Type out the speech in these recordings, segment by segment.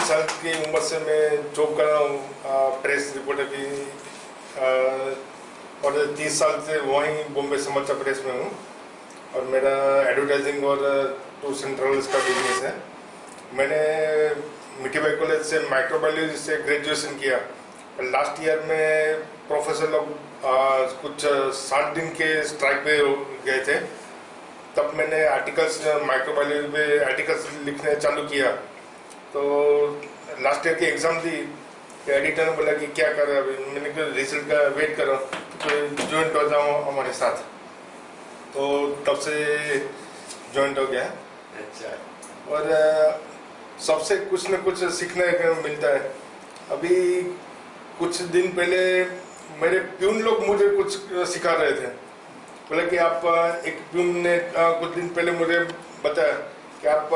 साल की उम्र से मैं जॉब कर रहा हूँ प्रेस रिपोर्टर की, और 30 साल से वहीं बॉम्बे समाचार प्रेस में हूँ। और मेरा एडवर्टाइजिंग और टूर सेंट्रल्स का बिजनेस है। मैंने मिठीबाई कॉलेज से माइक्रोबायोलॉजी से ग्रेजुएशन किया। लास्ट ईयर में प्रोफेसर लोग कुछ 60 दिन के स्ट्राइक पे गए थे, तब मैंने आर्टिकल्स माइक्रोबायोलॉजी पे आर्टिकल्स लिखने चालू किया। तो लास्ट ईयर की एग्ज़ाम दी, एडिटर ने बोला कि क्या कर रहा है, मैंने कहा रिजल्ट का वेट करो, तो ज्वाइंट हो जाऊँ हमारे साथ। तो तब से ज्वाइंट हो गया। अच्छा। और सबसे कुछ न कुछ सीखने को मिलता है। अभी कुछ दिन पहले मेरे प्यून लोग मुझे कुछ सिखा रहे थे। बोले कि आप, एक प्यून ने कुछ दिन पहले मुझे बताया कि आप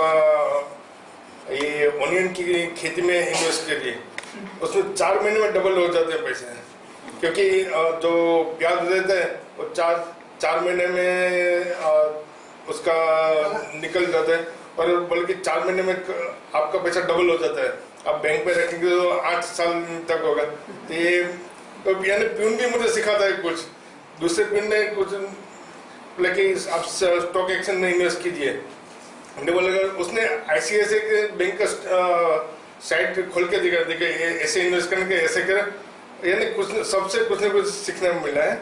ये ऑनियन की खेती में इन्वेस्ट करिए, उसमें 4 महीने में डबल हो जाते हैं पैसे। क्योंकि जो प्याज देते हैं वो 4 महीने में उसका निकल जाता है, और बल्कि 4 महीने में आपका पैसा डबल हो जाता है। आप बैंक में रखेंगे तो 8 साल तक होगा। तो ये तो यानी प्यून भी मुझे सिखाता है कुछ, दूसरे प्यून ने कुछ, लेकिन आप स्टॉक एक्सचेंज में इन्वेस्ट कीजिए। हमने बोला, उसने ICICI के बैंक का साइट खोल के दिखा ऐसे इन्वेस्ट करने के, ऐसे कर, यानी कुछ सबसे कुछ न कुछ सीखने में मिला है।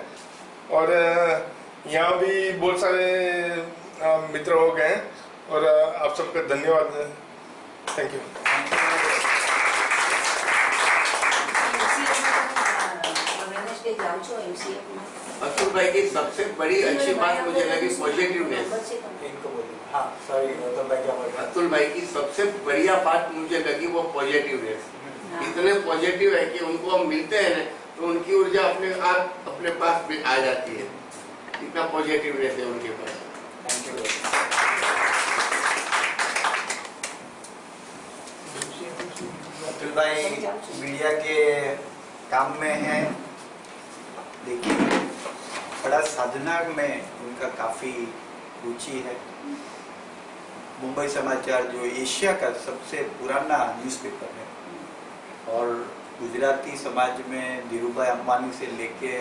और यहाँ भी बहुत सारे मित्र हो गए हैं, और आप सबका धन्यवाद। Thank you. अतुल भाई की सबसे बड़ी अच्छी बात मुझे लगी पॉजिटिवनेस। हाँ, सॉरी, अतुल भाई की सबसे बढ़िया बात मुझे लगी वो पॉजिटिवनेस। इतने पॉजिटिव है कि उनको हम मिलते हैं ना, तो उनकी ऊर्जा अपने पास भी आ जाती है। इतना पॉजिटिवनेस है उनके पास। Thank you. अतुल भाई मीडिया के काम में हैं, लेकिन बड़ा साधना में उनका काफ़ी रुचि है। मुंबई समाचार जो एशिया का सबसे पुराना न्यूज़पेपर है, और गुजराती समाज में धीरूभाई अंबानी से लेके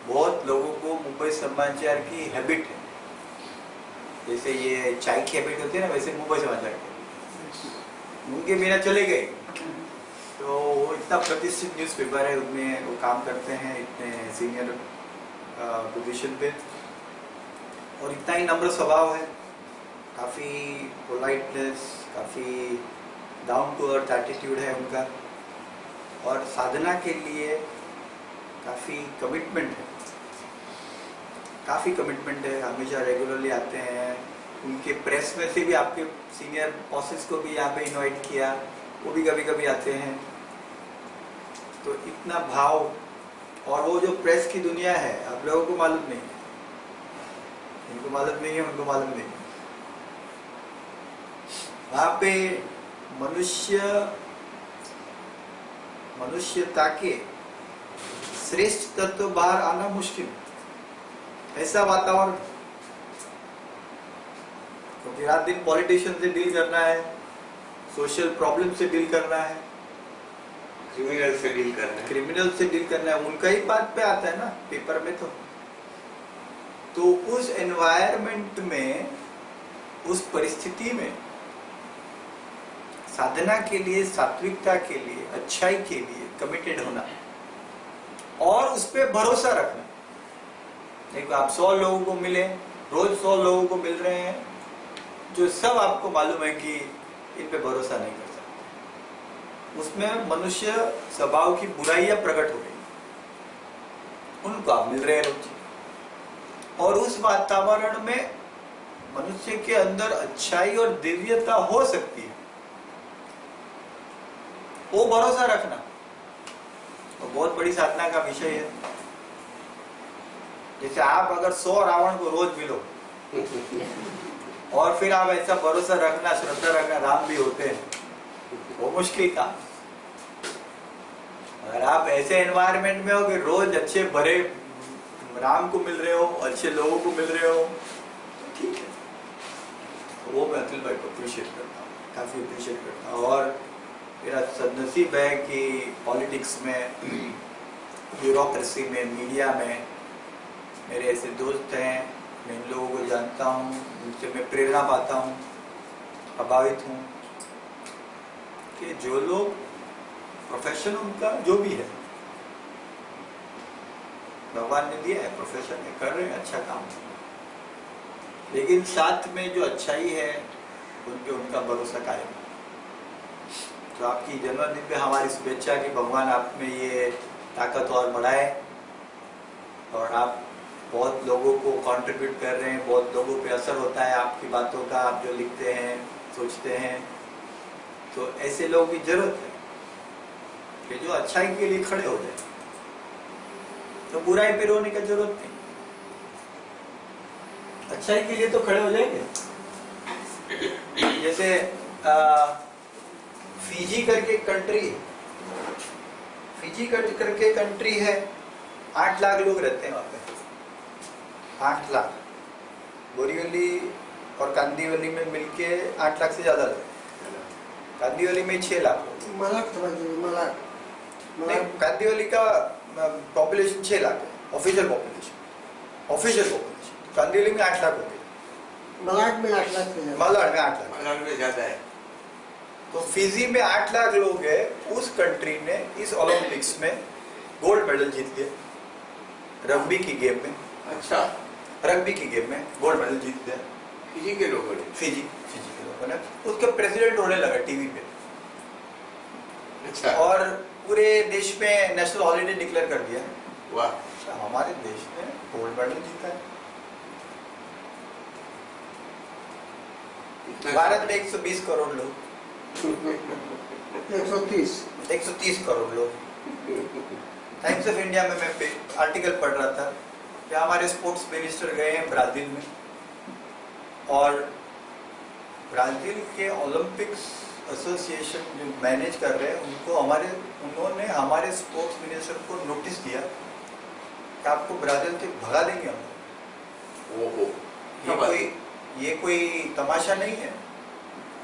बहुत लोगों को मुंबई समाचार की हैबिट है। जैसे ये चाय की हैबिट होती है ना, वैसे मुंबई समाचार की, उनके बिना चले गए। तो वो इतना प्रतिष्ठित न्यूज़पेपर है, उनमें वो काम करते हैं इतने सीनियर पोजीशन पे, और इतना ही नम्र स्वभाव है, काफ़ी पोलाइटनेस, काफ़ी डाउन टू अर्थ एटीट्यूड है उनका, और साधना के लिए काफ़ी कमिटमेंट है, हमेशा रेगुलरली आते हैं। उनके प्रेस में से भी आपके सीनियर बॉसेस को भी यहाँ पे इनवाइट किया, वो भी कभी कभी आते हैं। तो इतना भाव, और वो जो प्रेस की दुनिया है, आप लोगों को मालूम नहीं है, इनको मालूम नहीं है, उनको मालूम नहीं है। वहाँ पे मनुष्यता के श्रेष्ठ तत्व बाहर आना मुश्किल, ऐसा वातावरण। क्योंकि रात दिन पॉलिटिशियन से डील करना है, सोशल प्रॉब्लम से डील करना है, क्रिमिनल से डील करना है, उनका ही बात पे आता है ना पेपर में। तो उस एनवायरनमेंट में, उस परिस्थिति में साधना के लिए, सात्विकता के लिए, अच्छाई के लिए कमिटेड होना, और उस पर भरोसा रखना। देखो, आप 100 लोगों को मिले, रोज 100 लोगों को मिल रहे हैं, जो सब आपको मालूम है कि इन पे भरोसा नहीं कर सकते। उसमें मनुष्य स्वभाव की बुराइयां प्रकट हो गई, उनको आप मिल रहे हैं रोज, और उस वातावरण में मनुष्य के अंदर अच्छाई और दिव्यता हो सकती है। वो भरोसा रखना तो बहुत बड़ी साधना का विषय है। जैसे आप अगर 100 रावण को रोज मिलो और फिर आप ऐसा भरोसा रखना, श्रद्धा रखना, राम भी होते हैं, वो मुश्किल काम। अगर आप ऐसे एनवायरनमेंट में हो कि रोज अच्छे भरे राम को मिल रहे हो, अच्छे लोगों को मिल रहे हो, तो ठीक है। तो वो मैं अतुल भाई को अप्रिशिएट करता हूँ। काफ़ी अप्रिशिएट करता हूँ। और मेरा सदनसीब है कि पॉलिटिक्स में, ब्यूरोक्रेसी में, मीडिया में मेरे ऐसे दोस्त हैं, मैं इन लोगों को जानता हूँ, उनसे मैं प्रेरणा पाता हूँ, प्रभावित हूँ कि जो लोग प्रोफेशन उनका जो भी है, भगवान ने दिया है प्रोफेशन है, कर रहे हैं अच्छा काम, लेकिन साथ में जो अच्छाई है उन पे उनका भरोसा कायम। तो आपकी जन्मदिन पे हमारी शुभेच्छा कि भगवान आप में ये ताकत और बढ़ाए, और आप बहुत लोगों को कंट्रीब्यूट कर रहे हैं, बहुत लोगों पे असर होता है आपकी बातों का, आप जो लिखते हैं, सोचते हैं। तो ऐसे लोगों की जरूरत है कि जो अच्छाई के लिए खड़े हो जाए, तो बुराई पे रोने की जरूरत नहीं, अच्छाई के लिए तो खड़े हो जाएंगे। जैसे फिजी करके कंट्री है, फिजी करके कंट्री है, 8 लाख लोग रहते हैं वहाँ पे, 8 लाख। बोरीवली और कांदीवली में मिलके 8 लाख से ज्यादा लोग, कांदीवली में 6 लाख लोग। नहीं, कांदीवली का पॉपुलेशन 6 लाख है, ऑफिशियल पॉपुलेशन। कांदीवली में 8 लाख होते हैं, मलाड में 8 लाख मलाड में 8 लाख, मलाड में ज्यादा है। तो फिजी में 8 लाख लोग हैं। उस कंट्री ने इस ओलंपिक्स में गोल्ड मेडल जीत लिया, रग्बी की गेम में। अच्छा, रग्बी की गेम में गोल्ड मेडल जीत लिया फिजी के लोगों ने। फिजी के लोगों ने। उसका प्रेसिडेंट होने लगा टीवी पे, अच्छा, और पूरे देश में नेशनल हॉलीडे डिक्लेयर कर दिया। वाह, हमारे देश ने गोल्ड मेडल जीता है। भारत में 120 करोड़ लोग, 130 करोड़ लोग। टाइम्स ऑफ इंडिया में मैं आर्टिकल पढ़ रहा था कि हमारे स्पोर्ट्स मिनिस्टर गए हैं ब्राजील में, और ब्राजील के ओलंपिक्स एसोसिएशन जो मैनेज कर रहे हैं उन्होंने हमारे स्पोर्ट्स मिनिस्टर को नोटिस दिया कि आपको ब्राजील से भगा देंगे हम। ओहो, ये कोई तमाशा नहीं है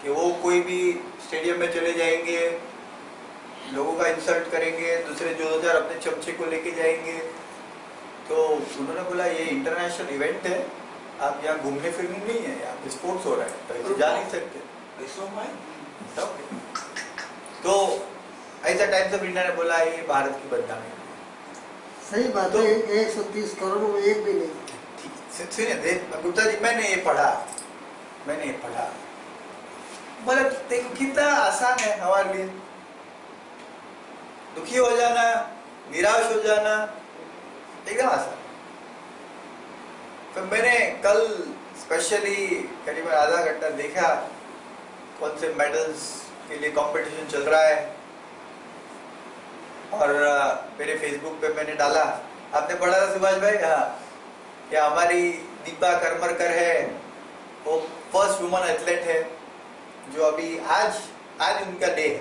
कि वो कोई भी स्टेडियम में चले जाएंगे, लोगों का इंसल्ट करेंगे, दूसरे जो 2000 अपने चमचे को लेके जाएंगे। तो उन्होंने बोला ये इंटरनेशनल इवेंट है, आप यहाँ घूमने फिरने नहीं है, यहाँ पे स्पोर्ट्स हो रहा है, तो ऐसे जा नहीं सकते। तो ऐसा टाइम्स ऑफ इंडिया ने बोला ये भारत की बदनामी है। सही बात है, 130 करोड़ में एक भी नहीं। सुनिए गुप्ता जी, मैंने ये पढ़ा, मतलब देखो कितना आसान है हमारे लिए। दुखी हो जाना, निराश हो जाना एकदम आसान। तो मैंने कल स्पेशली करीबन आधा घंटा देखा कौन से मेडल्स के लिए कंपटीशन चल रहा है, और मेरे फेसबुक पे मैंने डाला, आपने पढ़ा था सुभाष भाई? हाँ, कि हमारी दीपा करमरकर है, वो फर्स्ट वुमन एथलीट है जो अभी आज उनका डे है।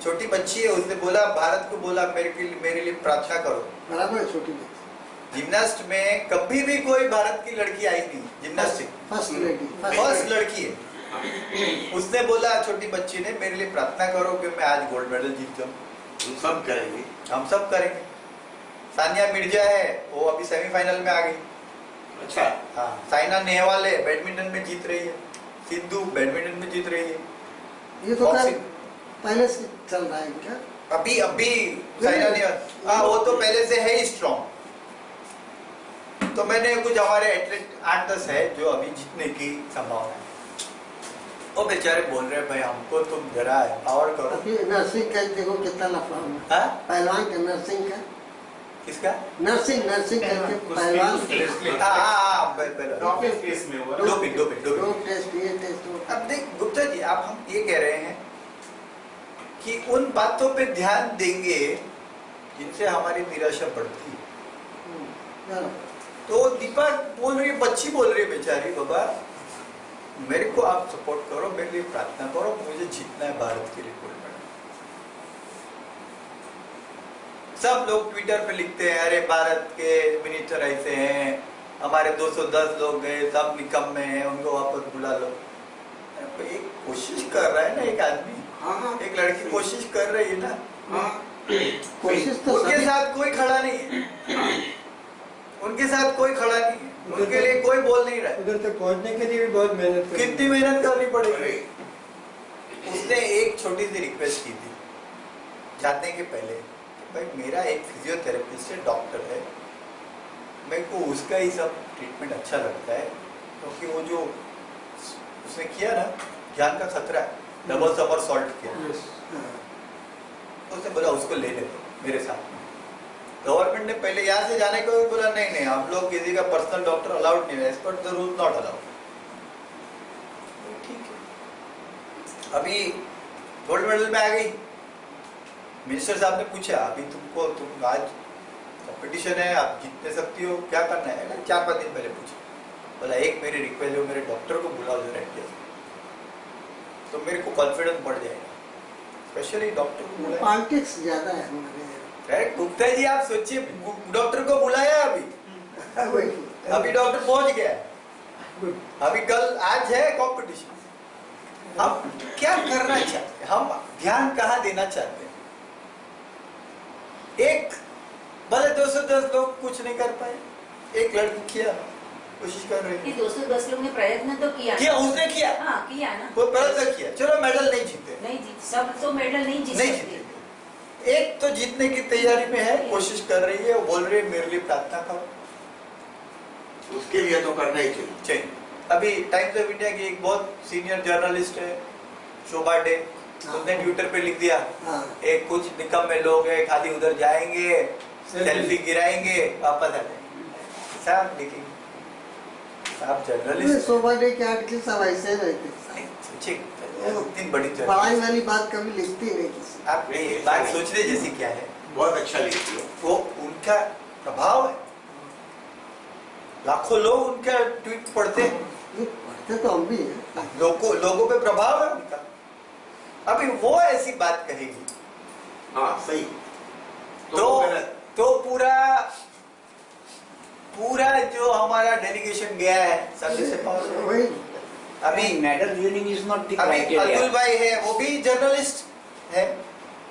छोटी बच्ची है, उसने बोला, भारत को बोला मेरे लिए प्रार्थना करो। बराबर है, छोटी बच्ची। जिम्नास्ट में कभी भी कोई भारत की लड़की आई नहीं, जिम्नास्टिक फर्स्ट लड़की है। उसने बोला, छोटी बच्ची ने, मेरे लिए प्रार्थना करो कि मैं आज गोल्ड मेडल जीत जाऊं। हम सब करेंगे। सानिया मिर्जा है, वो अभी सेमीफाइनल में आ गई। अच्छा, हाँ, साइना नेहवाल है, बैडमिंटन में जीत रही है। सिंधु बैडमिंटन में जीत रही है। ये तो पहले से चल रहा है क्या? अभी साइना नेहवाल, हाँ, वो तो पहले से है ही स्ट्रॉन्ग। तो मैंने कुछ हमारे एथलीट 8-10 है जो अभी जीतने की संभावना है। वो बेचारे बोल रहे हैं, भाई हमको तुम जरा एम्पावर करो। अभी नर्सिंग का देखो कितना लफड़ा हुआ। पहलवान का नर्सिंग का, किसका? नर्सिंग करके पहलवान। डोपिंग केस में हुआ। डोप टेस्ट, ये टेस्ट। अब देख गुप्ता जी, आप हम ये कह रहे हैं कि उन बातों पे ध्यान देंगे जिनसे हमारी निराशा बढ़ती है। तो दीपा बोल रही है, बच्ची बोल रही है बेचारी, बाबा मेरे को आप सपोर्ट करो, मेरे लिए प्रार्थना करो, मुझे जीतना है भारत के लिए गोल्ड मेडल। सब लोग ट्विटर पे लिखते हैं, अरे भारत के मिनिस्टर ऐसे हैं, हमारे 210 लोग गए, सब निकम्मे हैं, उनको वापस बुला लो। एक कोशिश कर रहा है ना एक आदमी, हाँ एक लड़की कोशिश कर रही है ना, हाँ कोशिश तो उनके सभी- साथ कोई खड़ा नहीं है, उनके साथ कोई खड़ा नहीं है, उनके लिए कोई बोल नहीं रहा है। उधर तक पहुंचने के लिए भी बहुत मेहनत करनी कितनी मेहनत करनी पड़ेगी। उसने एक छोटी सी रिक्वेस्ट की थी जाने के पहले, भाई मेरा एक फिजियोथेरेपिस्ट है, डॉक्टर है, मेरे को उसका ही सब ट्रीटमेंट अच्छा लगता है, क्योंकि वो जो उसने किया ना, जान का खतरा है, डबल समर सॉल्ट किया, Yes. उसने बोला उसको ले ले मेरे साथ। गवर्नमेंट ने पहले यहाँ से जाने को बोला नहीं नहीं हम लोग किसी का पर्सनल डॉक्टर अलाउड नहीं है, as per the rule not allowed. ठीक है, अभी गोल्ड मेडल में आ गई, मिनिस्टर साहब ने पूछा अभी तुम आज कंपटीशन है, आप जीत सकती हो, क्या करना है? 4-5 दिन पहले पूछा, बोला एक मेरी रिक्वेस्ट है, मेरे डॉक्टर को बुलाओ जरा इंडिया से, तो मेरे को कॉन्फिडेंस बढ़ जाएगा, स्पेशली डॉक्टर को बुलाया। पॉलिटिक्स ज्यादा है हमारे अरे गुप्ता जी आप सोचिए, डॉक्टर को बुलाया अभी यहाँ। वही। अभी डॉक्टर पहुंच गया है, अभी कल आज है कंपटीशन। हम क्या करना चाहते हैं, हम ध्यान कहाँ देना चाहते हैं? एक भले 210 लोग कुछ नहीं कर पाए, एक लड़की किया, कोशिश कर रही कि है, 210 लोग ने प्रयत्न तो किया किया, उसने किया, हाँ किया ना, वो प्रयत्न किया, चलो मेडल नहीं जीते, नहीं जीत, सब तो मेडल नहीं जीत नहीं सकते। जीते, एक तो जीतने की तैयारी में है, कोशिश कर रही है, वो बोल रही है मेरे लिए प्रार्थना करो, उसके लिए तो करना ही चाहिए। चाहिए। अभी टाइम्स ऑफ इंडिया की एक बहुत सीनियर जर्नलिस्ट है शोभा डे, उसने ट्विटर पे लिख दिया, हाँ। एक कुछ निकम्मे लोग हैं खाली उधर जाएंगे, सेल्फी गिराएंगे, वापस आ जाएंगे। साहब लिखेंगे, साहब जर्नलिस्ट शोभा डे के आर्टिकल सब ऐसे रहते इतनी बड़ी पढ़ाई जर्नलिस्ट, वाली बात कभी लिखती नहीं किसी। आप ये बात सोचने जैसी क्या है, बहुत अच्छा लिखती है। वो उनका प्रभाव है, लाखों लोग उनका ट्वीट पढ़ते हैं, ये पढ़ते तो हम भी हैं। लोगों पे प्रभाव है उनका। अभी वो ऐसी बात कहेगी हाँ सही। तो पूरा जो हमारा डेलीगेशन गया है सर्विस से पास। वही अभी medal winning is not the अभी क्राइटेरिया। अतुल भाई है, वो भी जर्नलिस्ट है,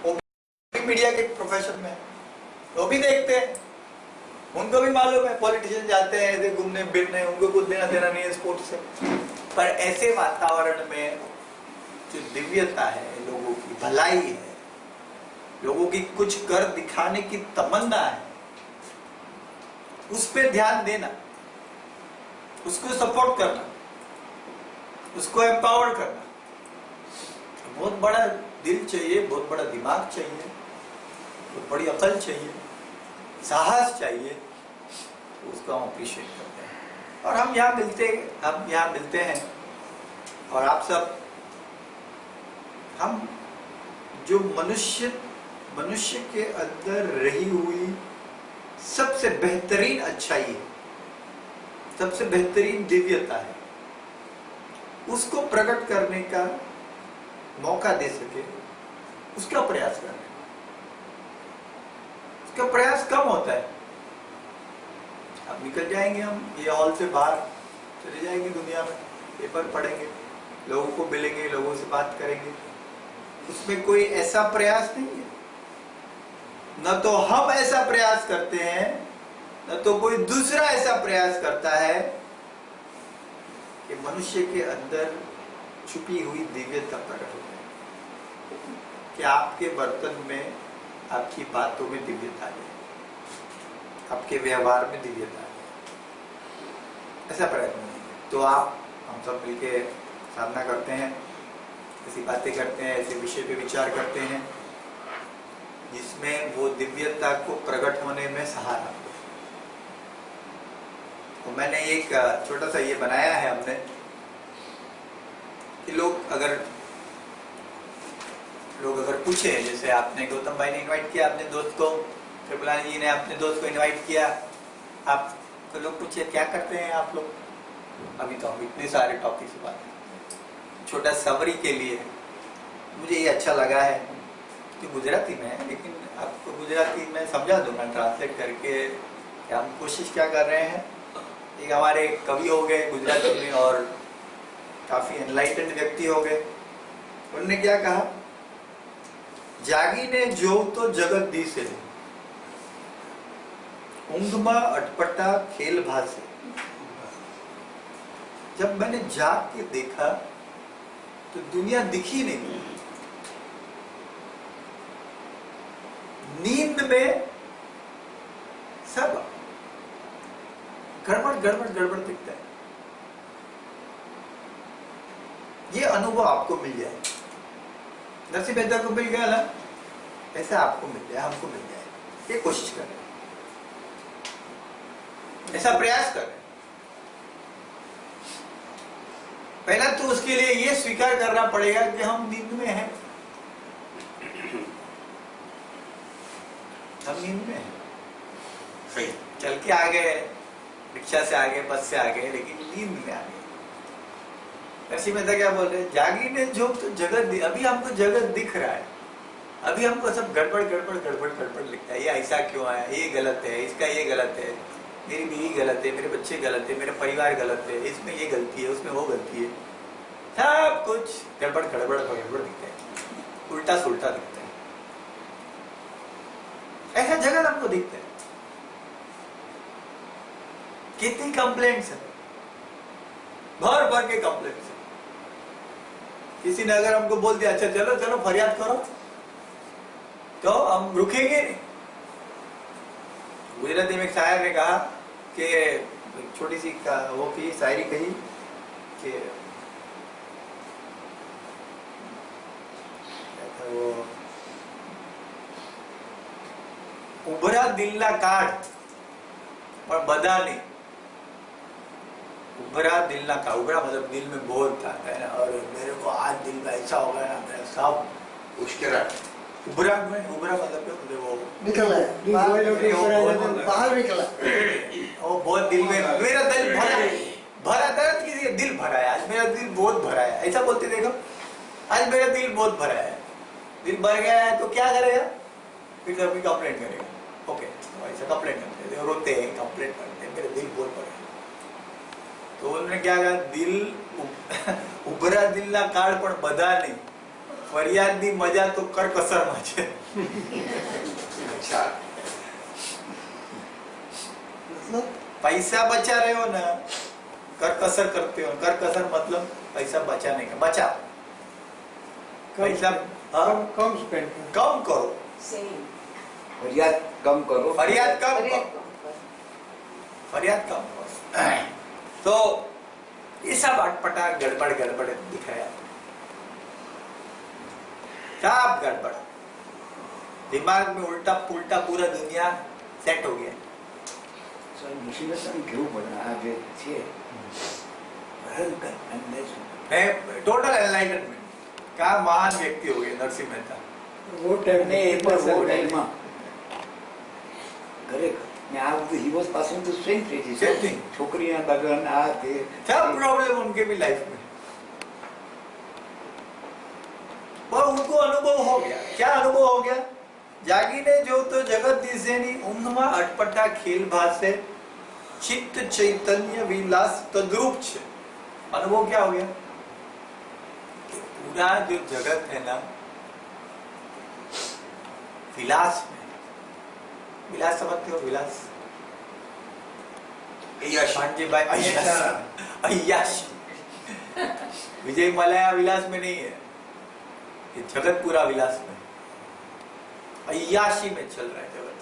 वो भी मीडिया के प्रोफेशन में है, वो भी देखते हैं, उनको भी मालूम है पॉलिटिशियन जाते हैं ऐसे घूमने फिरने, उनको कुछ लेना देना नहीं है स्पोर्ट्स से। पर ऐसे वातावरण में जो दिव्यता है, लोगों की भलाई है, लोगों की कुछ कर दिखाने की तमन्ना है, उस पे ध्यान देना, उसको सपोर्ट करना, उसको एम्पावर करना, बहुत बड़ा दिल चाहिए, बहुत बड़ा दिमाग चाहिए, बहुत बड़ी अकल चाहिए, साहस चाहिए, तो उसको हम अप्रिशिएट करते हैं। और हम यहाँ मिलते हैं और आप सब, हम जो मनुष्य के अंदर रही हुई सबसे बेहतरीन अच्छाई है, सबसे बेहतरीन दिव्यता है, उसको प्रकट करने का मौका दे सके, उसका प्रयास करें। उसका प्रयास कम होता है, अब निकल जाएंगे हम ये हॉल से बाहर, चले जाएंगे दुनिया में, पेपर पढ़ेंगे, लोगों को मिलेंगे, लोगों से बात करेंगे, उसमें कोई ऐसा प्रयास नहीं है, न तो हम ऐसा प्रयास करते हैं, न तो कोई दूसरा ऐसा प्रयास करता है कि मनुष्य के अंदर छुपी हुई दिव्यता प्रकट हो जाए, कि आपके बर्तन में, आपकी बातों में दिव्यता है, आपके व्यवहार में दिव्यता है, ऐसा प्रयत्न नहीं है। तो हम सब मिलके साधना करते हैं, ऐसी बातें करते हैं, ऐसे विषय पे विचार करते हैं जिसमें वो दिव्यता को प्रकट होने में सहारा हो। तो मैंने एक छोटा सा ये बनाया है हमने कि लोग अगर पूछे, जैसे आपने गौतम भाई ने इनवाइट किया अपने दोस्त को, त्रिपुलानी जी ने अपने दोस्त को इनवाइट किया, आप तो लोग पूछे क्या करते हैं आप लोग, अभी तो हम इतने सारे टॉपिक से बात करें। छोटा समरी के लिए मुझे ये अच्छा लगा है कि गुजराती में है, लेकिन आपको गुजराती में समझा दूंगा ट्रांसलेट करके कि हम कोशिश क्या कर रहे हैं। एक हमारे कवि हो गए गुजराती में और काफी एनलाइटेंड व्यक्ति हो गए। उन्होंने क्या कहा, जागी ने जो तो जगत दी से, ऊंघमा अटपटा खेल भासे। जब मैंने जाग के देखा तो दुनिया दिखी नहीं। नींद में सब गड़बड़ गड़बड़ गड़बड़ दिखता है। ये अनुभव आपको मिल जाए, नरसिंह मेहता को मिल गया ना, ऐसा आपको मिल जाए, हमको मिल जाए। ये कोशिश करें, ऐसा प्रयास करें। पहला तो उसके लिए ये स्वीकार करना पड़ेगा कि हम नींद में हैं, हम नींद में हैं। सही। चल के आ गए, रिक्शा से आ गए, बस से आ गए, लेकिन नींद में आ गए। नरसिंह मेहता क्या बोल रहे हैं, जागी ने जो तो जगत दी, अभी हमको जगत दिख रहा है, अभी हमको सब गड़बड़ गड़बड़ गड़बड़ गड़बड़ लिखता है। ये ऐसा क्यों आया, ये गलत है, इसका ये गलत है, मेरी बीवी गलत है, मेरे बच्चे गलत है, मेरा परिवार गलत है, इसमें ये गलती है, उसमें वो गलती है, सब कुछ गड़बड़ गड़बड़ गड़बड़ दिखता है, उल्टा सुल्टा दिखता है। ऐसा जगत हमको दिखता है। कितनी कंप्लेंट्स है, भर भर के कंप्लेंट्स है। किसी ने अगर हमको बोल दिया अच्छा चलो चलो फरियाद करो, तो हम रुकेंगे नहीं। गुजराती में एक शायर ने कहा कि छोटी सी वो की शायरी कही कि वो उभरा दिल ना काट पर बदा नहीं। उभरा दिल ना का, उभरा मतलब दिल में बोझ था ना, और मेरे को आज दिल में ऐसा हो गया ना, मेरा सब उश्केरा। उभरा में, उभरा मतलब वो निकल है, बाहर निकला। वो बहुत दिल में, मेरा दिल भरा, भरा दर्द किसी का दिल भरा है, आज मेरा दिल बहुत भरा है, ऐसा बोलते देखो, आज मेरा दिल बहुत भरा है। दिल भर गया है तो क्या करेगा, फिर अपनी कंप्लेंट करेगा। ओके, तो ऐसा कंप्लेंट करते हैं, रोते हैं, कंप्लेंट करते हैं, मेरा दिल बहुत भरा है। तो उन्होंने क्या कहा, दिल उभरा दिल ना काढ़ पण बधा नहीं, फरियादनी मजा तो कर कसરમાં છે। अच्छा। मतलब पैसा बचा रहे हो ना, कर कसर करते हो। कर कसर मतलब पैसा बचाने का, बचा पैसा कम स्पेंड कम करो, सेम फरियाद कम करो, फरियाद कम करो, फरियाद कम करो। तो ये सब अटपटा गड़बड़ गड़बड़ दिखाया, सब गड़बड़, दिमाग में उल्टा पुल्टा पूरा दुनिया सेट हो गया। मुसीबत क्यों बना आगे छे भयंकर अंधेर टोटल एनलाइटनमेंट का महान व्यक्ति हो गए नरसिंह मेहता। वो टाइम અને એ પણ वो टाइमમાં ખરેખર ને આ બધું he was passing through same stages. Same thing. છોકરીના લગ્ન આ તે सब प्रॉब्लम उनके भी लाइफ में, पर उनको अनुभव हो गया। क्या अनुभव हो गया, जागीने जो तो जगत दिसेनी, ઊંઘમાં અટપટા ખેલ ભાસે, चित्त चैतन्य विलास तद्रूप छे। अनुभव क्या हो गया, पूरा जो जगत है ना विलास में, विलास समझते हो, विलास अय्याशी। विजय मलया विलास में नहीं है, ये जगत पूरा विलास में, अय्याशी में चल रहा है जगत।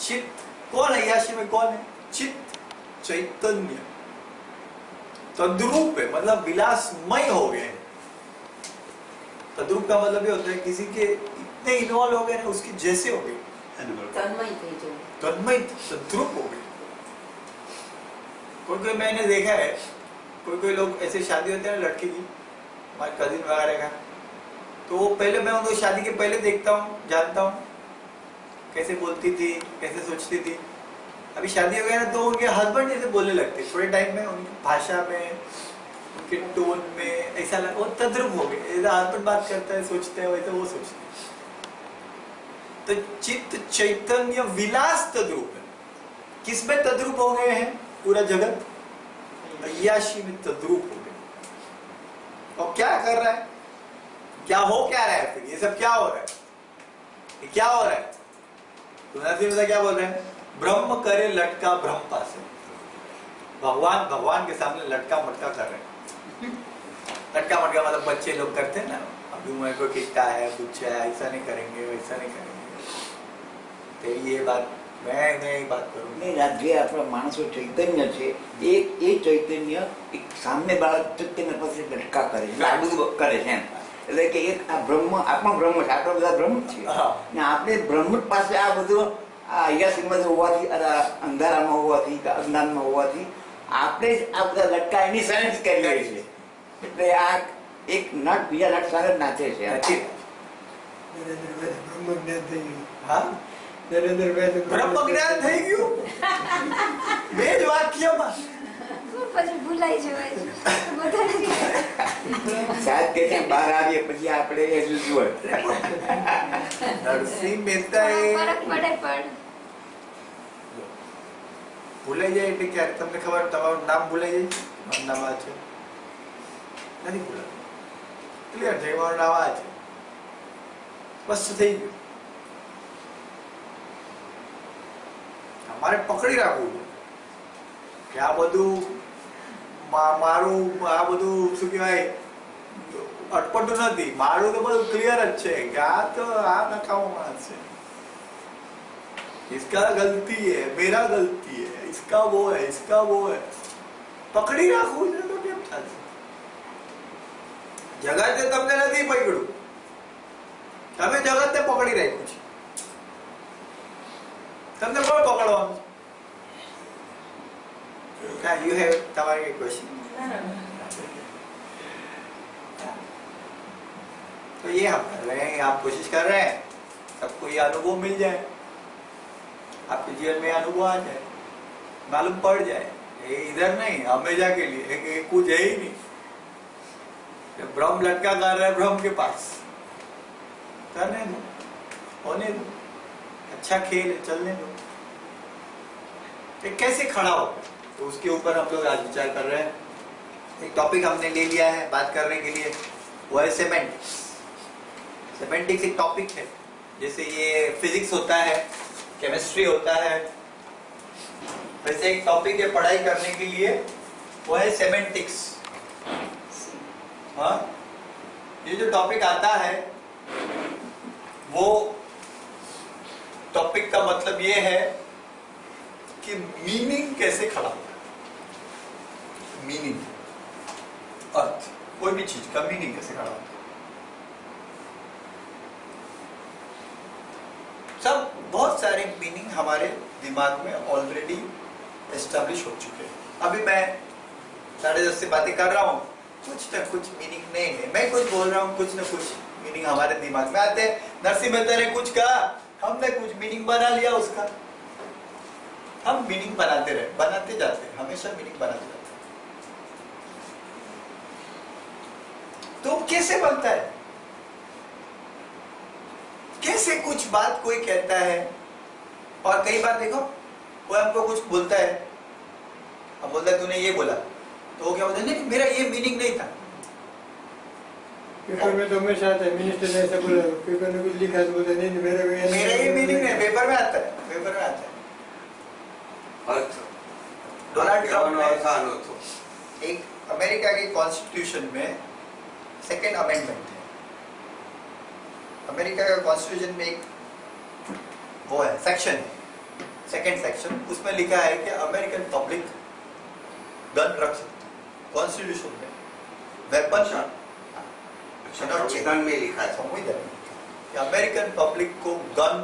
चित्त कौन, अय्याशी में कौन है, चित्त चैतन्य तद्रूप है, मतलब विलासमय हो गए। तद्रूप का मतलब ये होता है किसी के इतने इन्वॉल्व हो गए ना, उसकी जैसे हो गए, तन्मय थे जो तन्मय तद्रूप हो गए। कोई कोई मैंने देखा है, कोई कोई लोग ऐसे शादी होते हैं लड़की की, हमारे कजिन वगैरह का, तो वो पहले मैं उनको शादी के पहले देखता हूँ, जानता हूँ कैसे बोलती थी, कैसे सोचती थी। अभी शादी हो गया ना तो उनके हस्बैंड जैसे बोलने लगते, थोड़े टाइम में उनकी भाषा में, उनके टोन में ऐसा वो तद्रूप हो गए, जैसा हस्बैंड बात करता है, सोचते हैं वैसे वो सोचते हैं। तो चित्त चैतन्य विलास तद्रूप है। किसमें तद्रूप हो गए हैं, पूरा जगत अय्याशी में तद्रूप हो गए। और क्या कर रहा है, क्या हो क्या रहा है, फिर ये सब क्या हो रहा है, ये क्या हो रहा है? तो नरसिंह मेहता क्या बोल रहे हैं? ब्रह्म करे लटका ब्रह्म पासे। भगवान के सामने लटका मटका कर रहे हैं। लटका मटका मतलब बच्चे लोग करते हैं ना, अभी मेरे को कितना है, कुछ है, ऐसा नहीं करेंगे, वैसा नहीं करेंगे। तो ये बात मैं नहीं बात करूँ नहीं, राज्य अपना मानसो चैतन्य છે એ ચૈતન્ય એક સામે વાળા ચૈતન્ય પાસે લટકા કરે છે, લાડુ કરે છે એમ. એટલે કે એક આ બ્રહ્મ, આત્મા બ્રહ્મ છે, આપણે બધા બ્રહ્મ જ છીએ ને આપણે બ્રહ્મ પાસે આ બધું આ અયાસીમાં હોવાથી, અંધારામાં હોવાથી, અજ્ઞાનમાં હોવાથી આપણે જ આ બધા લટકા એની સામે જ કરી લઈએ છીએ. એટલે આ એક નટ બીજા નટ સાથે નાચે છે. નથી ब्रह्म ज्ञान થઈ ગયું. હા નરેન્દ્રભાઈ બ્રહ્મ જ્ઞાન થઈ ગયું બે જ વાક્યમાં. પછી ભૂલાઈ જવાય છે બધાને. સાત કે ત્યાં બહાર આવીએ પછી આપણે એ જુજું નરસિંહ મહેતાએ ફરક પડે પણ ભૂલાઈ જાય એટલે ક્યારે તમને ખબર, તમારું નામ ભૂલાઈ જાય? મારું નામ આ છે, નથી ભૂલાતું, ક્લિયર છે, મારું નામ આ છે, સ્પષ્ટ થઈ ગયું. અમારે પકડી રાખવું કે આ બધું મારું, આ બધું શું કહેવાય, અટપટું નથી, મારું તો બધું ક્લિયર જ છે કે આ તો આ નકામો માણસ છે, इसका गलती है, मेरा गलती है, इसका वो है, इसका वो है. પકડી રાખવું છે તો કેમ થશે? જગતે તમને નથી પકડ્યું, તમે જગતને પકડી રાખ્યું છે. તમને કોણ પકડવાનું? યુ હેવ તમારી કોઈ ક્વેશ્ચન? तो ये हम कर रहे हैं, आप कोशिश कर रहे हैं सबको ये अनुभव मिल जाए, आपके जीवन में अनुभव आ जाए, मालूम पड़ जाए ये इधर नहीं हमेशा के लिए कि कुछ है ही नहीं, ब्रह्म लटका कर रहा है ब्रह्म के पास, करने दो, होने दो, अच्छा खेल है, चलने दो. कैसे खड़ा हो, तो उसके ऊपर हम लोग आज विचार कर रहे हैं. एक टॉपिक हमने ले लिया है बात करने के लिए, वो है सेमेंटिक्स. सेमेंटिक्स एक टॉपिक है, जैसे ये फिजिक्स होता है, केमिस्ट्री होता है, वैसे एक टॉपिक है पढ़ाई करने के लिए, वो है सेमेंटिक्स. हाँ, ये जो टॉपिक आता है वो टॉपिक का मतलब ये है कि मीनिंग कैसे खड़ा होता है, मीनिंग, अर्थ, कोई भी चीज का मीनिंग कैसे खड़ा होता है. सब बहुत सारे मीनिंग हमारे दिमाग में ऑलरेडी एस्टैब्लिश हो चुके हैं. अभी मैं 10:30 से बातें कर रहा हूँ, कुछ न कुछ मीनिंग नहीं है, मैं कुछ बोल रहा हूँ, कुछ न कुछ मीनिंग हमारे दिमाग में आते हैं. नरसिंह मेहता ने कुछ कहा, हमने कुछ मीनिंग बना लिया उसका. हम मीनिंग बनाते रहे, बनाते जाते हैं, हमेशा मीनिंग बनाते जाते हैं. तो कैसे बनता है, कैसे कुछ बात कोई कहता है, और कई बार देखो कोई हमको कुछ बोलता है, अब बोलता है तूने ये बोला, तो वो क्या बोलता है, नहीं मेरा ये मीनिंग नहीं था. पेपर में तो हमेशा आता है, मिनिस्टर ने ऐसा बोला, पेपर में कुछ लिखा तो बोलते नहीं मेरा ये मीनिंग नहीं, पेपर में आता है, पेपर में आता है. डोनाल्ड ट्रम्प ने एक अमेरिका के कॉन्स्टिट्यूशन में सेकेंड अमेंडमेंट है, अमेरिका का कॉन्स्टिट्यूशन में एक वो है सेक्शन, सेकेंड सेक्शन, उसमें लिखा है कि अमेरिकन पब्लिक गन रख सकती है कॉन्स्टिट्यूशन में, वेपन संविधान में लिखा है, संविधान में कि अमेरिकन पब्लिक को गन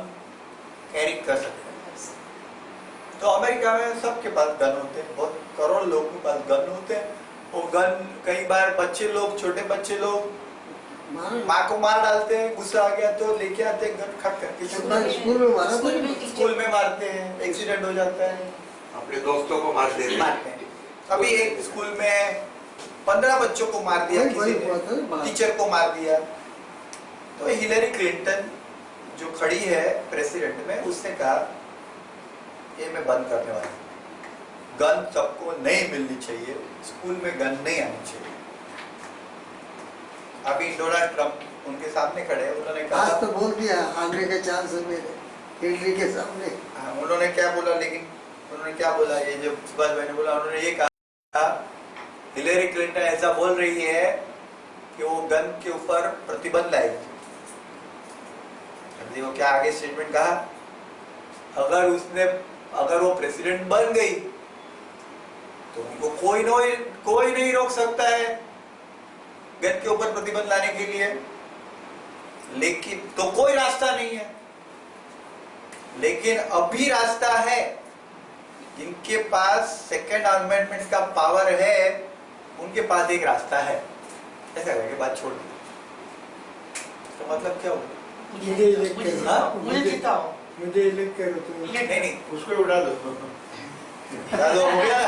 कैरी कर सकते हैं. तो अमेरिका में सबके पास गन होते हैं, बहुत करोड़ लोगों के पास गन होते हैं. वो गन कई बार बच्चे लोग, छोटे बच्चे लोग माँ को मार डालते हैं, गुस्सा आ गया तो लेके आते हैं गन, खट करके स्कूल में मारा था, स्कूल में मारते हैं, एक्सीडेंट हो जाता है, अपने दोस्तों को मारते मारते हैं. अभी एक स्कूल में 15 बच्चों को मार दिया किसी ने, टीचर को मार दिया. तो हिलरी क्लिंटन जो खड़ी है प्रेसिडेंट में, उसने कहा ये मैं बंद करने वाला हूं, गन सबको नहीं मिलनी चाहिए, स्कूल में गन नहीं आनी चाहिए. अभी डोनाल्ड ट्रंप उनके सामने खड़े हैं, उन्होंने आज कहा, तो बोल दिया हारने के चांस है मेरे हिलरी के सामने। हाँ, उन्होंने क्या बोला, लेकिन उन्होंने क्या बोला, ये जो सुभाष भाई ने बोला, उन्होंने ये कहा हिलेरी क्लिंटन ऐसा बोल रही है कि वो गन के ऊपर प्रतिबंध लाएगी। वो क्या आगे स्टेटमेंट कहा, अगर वो प्रेसिडेंट बन गई तो उनको कोई नहीं रोक सकता है गन के ऊपर प्रतिबंध लाने के लिए, लेकिन तो कोई रास्ता नहीं है, लेकिन अभी रास्ता है। जिनके पास सेकेंड अमेंडमेंट का पावर है उनके पास एक रास्ता है। ऐसा करके बात छोड़ दी, तो मतलब क्या होगा? मुझे इलेक्ट करो, हाँ? मुझे जिताओ, मुझे इलेक्ट करो तुम। नहीं, उसको उड़ा दो। हो गया।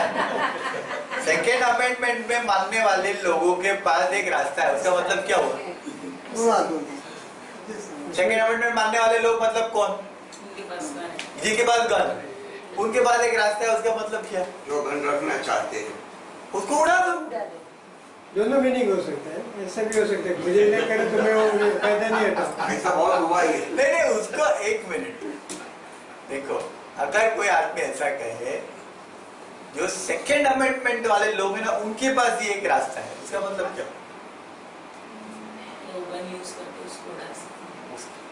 सेकेंड अमेंडमेंट में मानने वाले लोगों के पास एक रास्ता है, उसका मतलब क्या हुआ? उड़ा दूंगी। सेकेंड अमेंडमेंट मानने वाले लोग मतलब कौन? जिनके पास गन, उनके पास एक रास्ता है, उसका मतलब क्या? जो गन रखना चाहते हैं उसको उड़ा दो। दोनों मीनिंग हो सकता है, ऐसा भी हो सकता है मुझे इलेक्ट करे तो मैं वो पैदा नहीं हटाऊं। ऐसा बहुत हुआ ही है। नहीं, उसको एक मिनट देखो, अगर कोई आदमी ऐसा कहे जो सेकेंड अमेंडमेंट वाले लोग हैं ना, उनके पास ही एक रास्ता है, इसका मतलब क्या?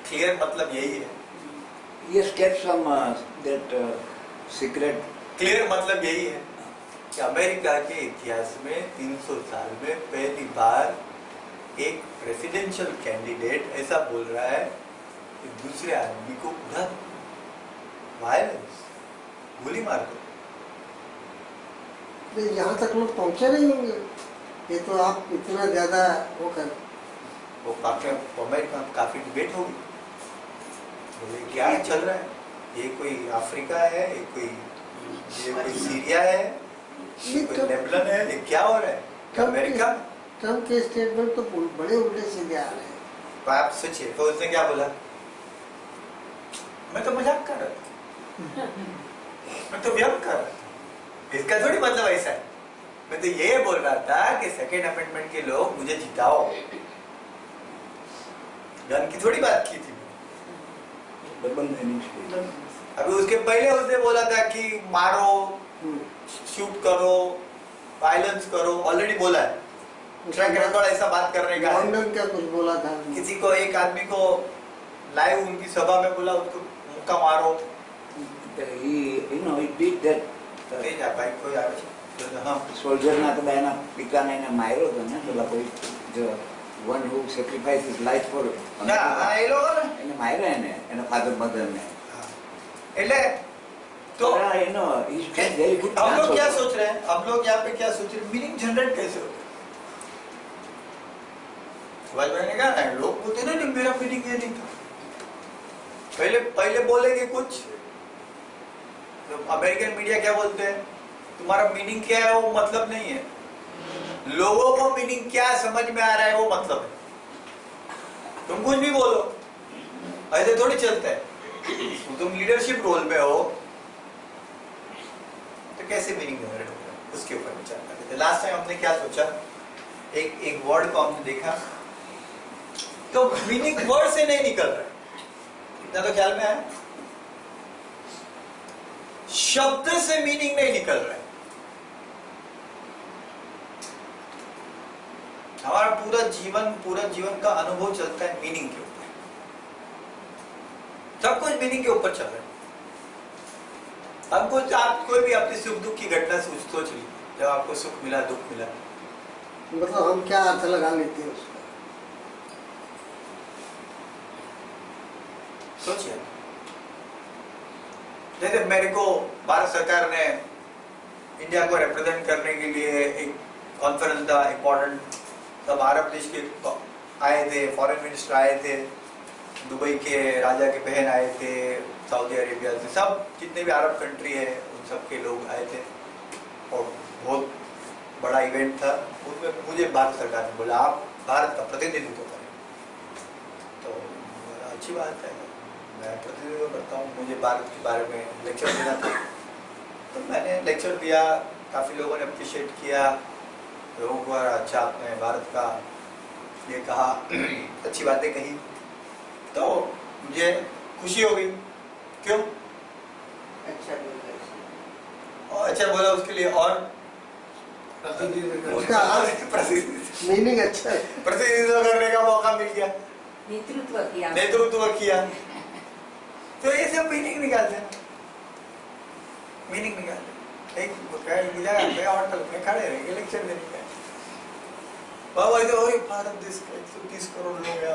क्लियर मतलब यही है। Yes, get some that secret. Clear मतलब यही है कि अमेरिका के इतिहास में 300 साल में पहली बार एक प्रेसिडेंशियल कैंडिडेट ऐसा बोल रहा है कि दूसरे आदमी को उड़ा दो, वायलेंस, गोली मार दो। तो यहाँ तक लोग पहुँचे नहीं होंगे, ये तो आप इतना ज्यादा वो कर। वो अमेरिका में काफी डिबेट होगी, बोले क्या चल रहा है, ये कोई अफ्रीका है, ये कोई सीरिया है, ये कोई लेबनान है, ये क्या हो रहा है? अमेरिका। ट्रम्प के स्टेटमेंट तो बड़े उल्टे सीधे आ रहे हैं। तो आप सोचिए, तो उसने क्या बोला, मैं तो मजाक कर रहा था, मैं तो व्यंग कर रहा था, इसका थोड़ी मतलब ऐसा है। मैं तो ये बोल रहा था कि सेकेंड अमेंडमेंट के लोग मुझे जिताओ, गन की थोड़ी बात की थी। अभी उसके पहले उसने बोला था कि मारो, शूट करो, वायलेंस करो, ऑलरेडी बोला है। ट्रैक रिकॉर्ड ऐसा बात करने का है। लंदन क्या कुछ बोला था? किसी को, एक आदमी को लाइव उनकी सभा में बोला उसको मुक्का मारो। He did that. नहीं जा पाई कोई આવે છે हाँ સોલ્જરના તો એના પિતાને એને માર્યો હતો ને પેલા કોઈ one who sacrificed his life for ના એ લોકો ને એને માર્યા એને એના ફાધર મધર ને એટલે तो he's got very good हम लोग chance क्या also. सोच रहे हैं, हम लोग यहाँ पे क्या सोच रहे हैं, मीनिंग जनरेट कैसे हो? सुभाष भाई ने कहा ना, लोग बोलते ना, नहीं मेरा मीनिंग ये नहीं था। पहले बोलेंगे कुछ, तो अमेरिकन मीडिया क्या बोलते हैं, तुम्हारा मीनिंग क्या है वो मतलब नहीं है, लोगों को मीनिंग क्या समझ में आ रहा है वो मतलब है। तुम कुछ भी बोलो, ऐसे थोड़ी चलता है। तुम लीडरशिप रोल में हो तो कैसे मीनिंग जनरेट होगा, उसके ऊपर विचार करते थे। लास्ट टाइम हमने क्या सोचा, एक वर्ड को हमने देखा तो मीनिंग वर्ड से नहीं निकल रहा है, इतना तो ख्याल में आया, शब्द से मीनिंग नहीं निकल रहा है। हमारा पूरा जीवन का अनुभव चलता है मीनिंग के ऊपर, सब कुछ मीनिंग के ऊपर चल रहा है। हमको, आप कोई भी अपनी सुख दुख की घटना सोच ली, जब आपको सुख मिला, दुख मिला, मतलब हम क्या अर्थ लगा लेते हैं उसका? सोचिए। जैसे मेरे को भारत सरकार ने इंडिया को रिप्रेजेंट करने के लिए एक कॉन्फ्रेंस था इम्पोर्टेंट, सब अरब देश के आए थे, फॉरेन मिनिस्टर आए थे, दुबई के राजा के बहन आए थे, सऊदी अरेबिया से, सब जितने भी अरब कंट्री है उन सब के लोग आए थे, और बहुत बड़ा इवेंट था। उसमें मुझे भारत सरकार ने बोला आप भारत का प्रतिनिधित्व करें, तो अच्छी बात है, मैं प्रतिनिधित्व करता हूँ, मुझे भारत के बारे में लेक्चर देना था। तो मैंने लेक्चर दिया, काफ़ी लोगों ने अप्रिशिएट किया, लोगों को अच्छा आपने भारत का ये कहा, अच्छी बातें कही, तो मुझे खुशी हो गई। क्यों? अच्छा बोल रहे और अच्छा बोला उसके लिए, और उसका मीनिंग अच्छा है। प्रतिनिधित्व करने का मौका मिल गया, नेतृत्व किया। नेतृत्व किया। तो ये सब मीनिंग निकालते हैं, मीनिंग निकालते। एक होटल में खड़े रहेंगे लेक्चर देने का, बाबा इधर भारत देश का 130 करोड़ लोग हैं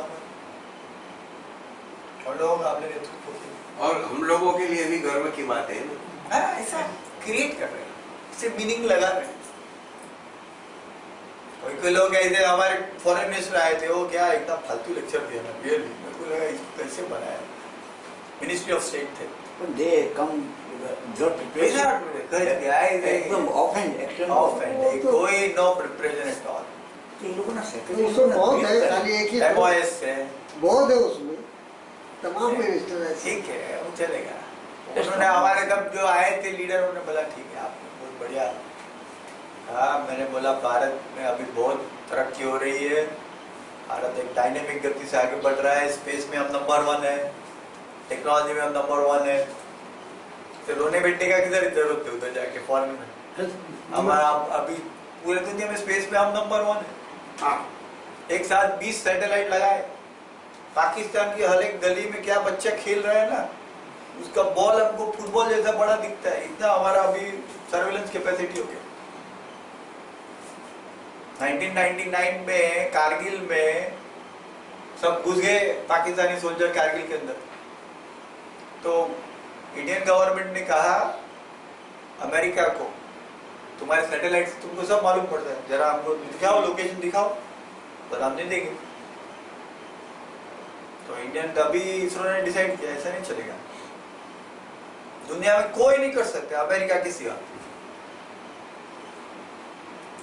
और लोगों का आपने नेतृत्व किया। और हम लोगों के लिए भी गर्व की बात है ना। ऐसा क्रिएट कर रहे हैं, सिर्फ मीनिंग लगा रहे हैं। कोई लोग ऐसे हमारे फॉरेन मिनिस्टर आए थे, वो क्या एकदम फालतू लेक्चर दिया ना, रियली मेरे को लगा इसको कैसे बनाया। मिनिस्ट्री ऑफ स्टेट थे, they come without preparation. एकदम offhand, action ऑफेंड, कोई नो प्रिपरेशन एट ऑल। ये लोगों ना उसमें बहुत है, खाली एक ही एमओएस है, बहुत है उसमें, तमाम मिनिस्टर ऐसे। ठीक है, वो चलेगा। उन्होंने हमारे तब जो आए थे लीडर, उन्होंने बोला ठीक है आपने बहुत बढ़िया। हाँ, मैंने बोला भारत में अभी बहुत तरक्की हो रही है, भारत एक डायनेमिक गति से आगे बढ़ रहा है, स्पेस में हम नंबर 1 है, टेक्नोलॉजी में हम नंबर 1 है। तो रोने बैठने का किधर जरूरत है उधर जाके फॉरेन में। हमारा अभी पूरे दुनिया में स्पेस में हम नंबर 1 है। हाँ, एक साथ 20 सैटेलाइट लगाए, पाकिस्तान की हर एक गली में क्या बच्चा खेल रहा है ना, उसका बॉल हमको फुटबॉल जैसा बड़ा दिखता है, इतना हमारा अभी सर्वेलेंस कैपेसिटी हो गया। 1999 में कारगिल में सब घुस गए पाकिस्तानी सोल्जर कारगिल के अंदर, तो इंडियन गवर्नमेंट ने कहा अमेरिका को, तुम्हारे सैटेलाइट तुमको सब मालूम पड़ता है, जरा हमको दिखाओ, लोकेशन दिखाओ, पर हम नहीं देंगे। तो इंडियन तभी इसरो ने डिसाइड किया ऐसा नहीं चलेगा, दुनिया में कोई नहीं कर सकता अमेरिका के सिवा।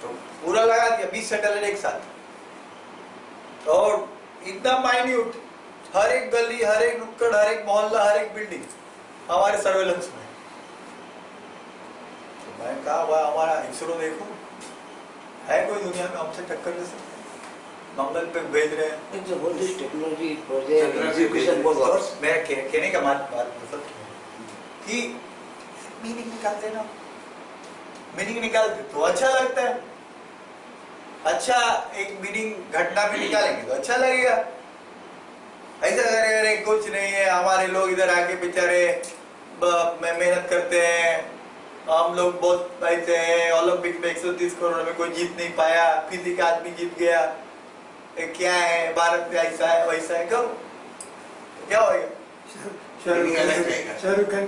तो पूरा लगा दिया 20 सैटेलाइट एक साथ, और इतना माइन्यूट, हर एक गली, हर एक नुक्कड़, हर एक मोहल्ला, हर एक बिल्डिंग हमारे सर्वेलेंस में। तो मैं कहा वाह, हमारा इसरो देखो, है कोई दुनिया में हमसे टक्कर दे सकता? मंगल पे भेज रहे हैं। It's a whole this technology project execution was मैं कहने का बात मतलब कि मीनिंग निकालते ना, मीनिंग निकालते तो अच्छा लगता है। अच्छा एक मीनिंग घटना में निकालेंगे तो अच्छा लगेगा। ऐसा करे अरे कुछ नहीं है, हमारे लोग इधर आके बेचारे मेहनत करते हैं, हम लोग बहुत ऐसे हैं, ओलंपिक में 130 करोड़ में कोई जीत नहीं पाया, फिर एक आदमी जीत गया, क्या है भारत में ऐसा है वैसा है, कब क्या होगा? शाहरुख खान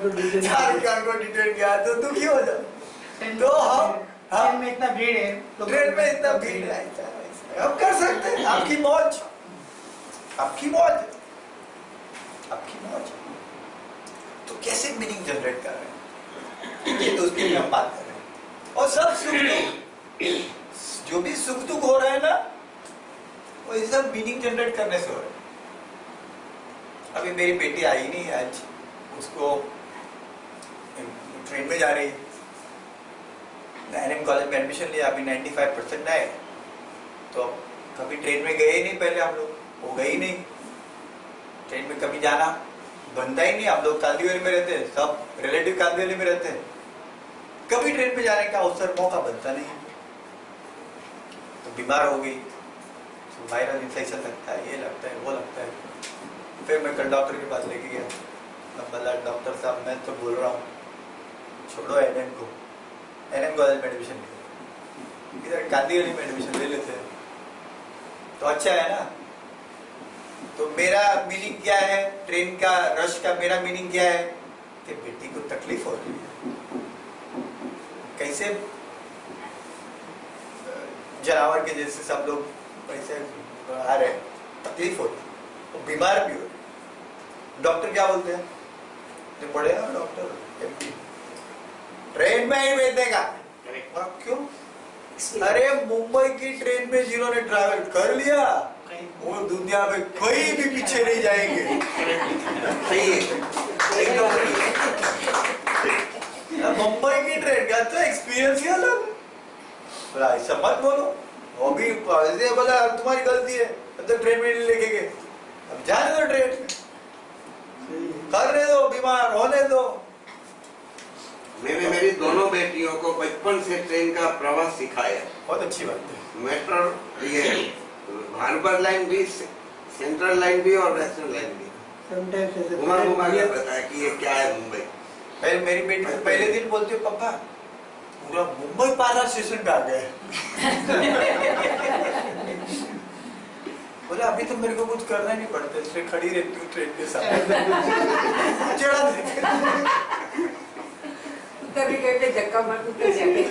को डिटेल किया तो दुखी हो जाओ। तो हम में इतना भीड़ है, ट्रेन में इतना भीड़ है, ऐसा है, हम कर सकते हैं, आपकी मौज, आपकी मौज, आपकी मौज। तो कैसे मीनिंग जनरेट कर रहे हैं, ये दोस्ती में हम बात कर रहे हैं। और सब सुख दुख, जो भी सुख दुख हो रहा है ना, वो ये सब मीनिंग जनरेट करने से हो रहा है। अभी मेरी बेटी आई नहीं आज, उसको ट्रेन में जा रही है, NM कॉलेज में एडमिशन लिया, अभी 95% आए, तो कभी ट्रेन में गए ही नहीं पहले हम लोग, वो गए ही नहीं ट्रेन में, कभी जाना बनता ही नहीं। हम लोग कांदिवली में रहते हैं, सब रिलेटिव कांदिवली में रहते हैं, कभी ट्रेन पे जाने का अवसर मौका बनता नहीं। तो बीमार हो गई, वायरल इन्फेक्शन लगता है, ये लगता है, वो लगता है। फिर मैं कल डॉक्टर के पास लेके गया, मैं बोला डॉक्टर साहब मैं तो बोल रहा हूँ छोड़ो NM को, NM कॉलेज में एडमिशन ले, इधर कांदिवली में एडमिशन ले लेते हैं तो अच्छा है ना। तो मेरा मीनिंग क्या है, ट्रेन का रश का मेरा मीनिंग क्या है कि बेटी को तकलीफ हो रही है, कैसे जानवर के जैसे सब लोग ऐसे आ रहे, तकलीफ हो रही, तो बीमार भी हो रही। डॉक्टर क्या बोलते हैं, जो पढ़े ना डॉक्टर, ट्रेन में ही भेज देगा। क्यों? अरे मुंबई की ट्रेन में जिन्होंने ट्रैवल कर लिया, वो दुनिया में कोई भी पीछे नहीं जाएंगे। सही है, मुंबई की ट्रेन का तो एक्सपीरियंस ही अलग। ऐसा मत बोलो, वो भी बोला तुम्हारी गलती है, सिखाया। बहुत अच्छी बात है। मेट्रो ये हार्बर लाइन भी, सेंट्रल लाइन भी और वेस्टर्न लाइन भी समटाइम्स ऐसे घुमा घुमा कर बताया कि ये क्या है मुंबई। पहले मेरी बेटी तो पहले दिन बोलती है पापा पूरा मुंबई पारा स्टेशन पे आ गए। बोला अभी तो मेरे को कुछ करना ही नहीं पड़ता, इसलिए खड़ी रहती हूँ ट्रेन के साथ। चढ़ा देती। कभी कभी धक्का मार के जाके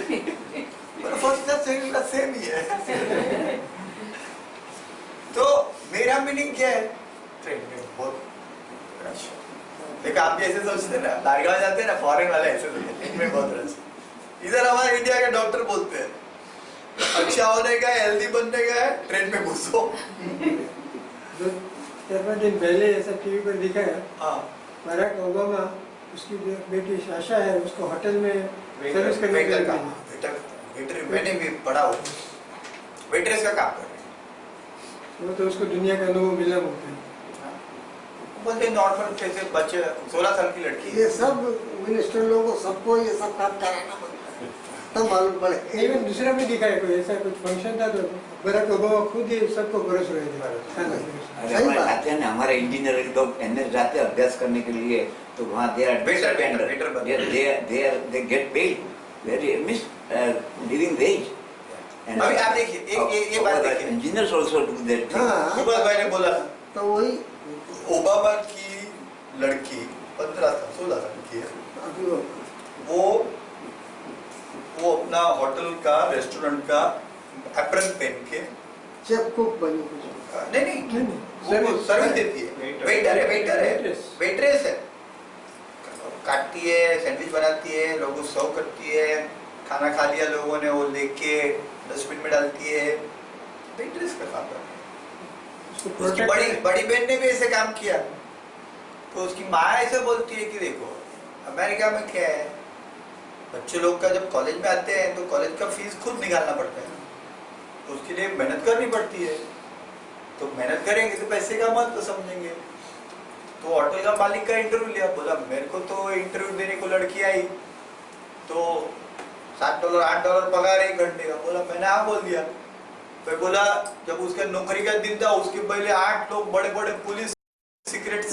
first class second class same ही है। तो मेरा मीनिंग क्या है, ट्रेन में बहुत रश। देखो आप भी ऐसे सोचते ना, नारगांव जाते हैं ना, फॉरेन वाले ऐसे सोचते हैं ट्रेन में बहुत रश। इधर हमारे इंडिया के डॉक्टर बोलते हैं अच्छा होने का है, हेल्दी बनने का है, ट्रेन में घुसो। 4-5 दिन पहले ऐसा टीवी पर दिखाया, हाँ बराक ओबामा उसकी बेटी साशा है, उसको होटल में सर्विस करने के लिए वेटर का भेजा। वेटर मैंने भी पढ़ा हो, वेटरेस का काम कर रहे वो तो उसको दुनिया का अनुभव मिला मुझे। हैं। बोलते नॉर्मल कैसे बच्चे 16 साल की लड़की है। ये सब मिनिस्टर लोगों को सबको ये सब काम कराना पड़ता है, तब मालूम पड़े। इवन दूसरा भी दिखाया, कोई ऐसा कुछ फंक्शन था तो बराक ओबामा खुद ही सबको परोस रहे थे। अरे हमारे आते हैं ना, हमारे इंजीनियर लोग एनएस जाते हैं अभ्यास करने के लिए, तो वहाँ they are they get paid very miss living wage. अभी आप देखिए ये बात देखिए, इंजीनियर्स आल्सो डू दैट। हाँ, सुभाष भाई ने बोला तो वही ओबामा की लड़की 15 साल 16 साल की है, अभी वो अपना होटल का रेस्टोरेंट का एप्रन पहन के चेफ कुक बनी कुछ। नहीं वो सर्विस देती है, वेटर है वेटरेस है, काटती है, सैंडविच बनाती है, लोगों को सर्व करती है, खाना खा लिया लोगों ने वो लेके डस्टबिन में डालती है, वेटरेस का काम करती है। उसकी बड़ी बहन ने भी ऐसे काम किया, तो उसकी माँ ऐसे बोलती है कि देखो अमेरिका में क्या है, बच्चे लोग का जब कॉलेज में आते हैं तो कॉलेज का फीस खुद निकालना पड़ता है, तो उसके लिए मेहनत करनी पड़ती है, तो मेहनत करेंगे तो पैसे का महत्व समझेंगे। तो होटल का मालिक का इंटरव्यू लिया, बोला मेरे को तो इंटरव्यू देने को लड़की आई तो $7 $8 पगार 1 घंटे का, बोला मैंने हाँ बोल दिया। फिर बोला जब उसका नौकरी का दिन था उसके पहले 8 लोग बड़े बड़े पुलिस सीक्रेट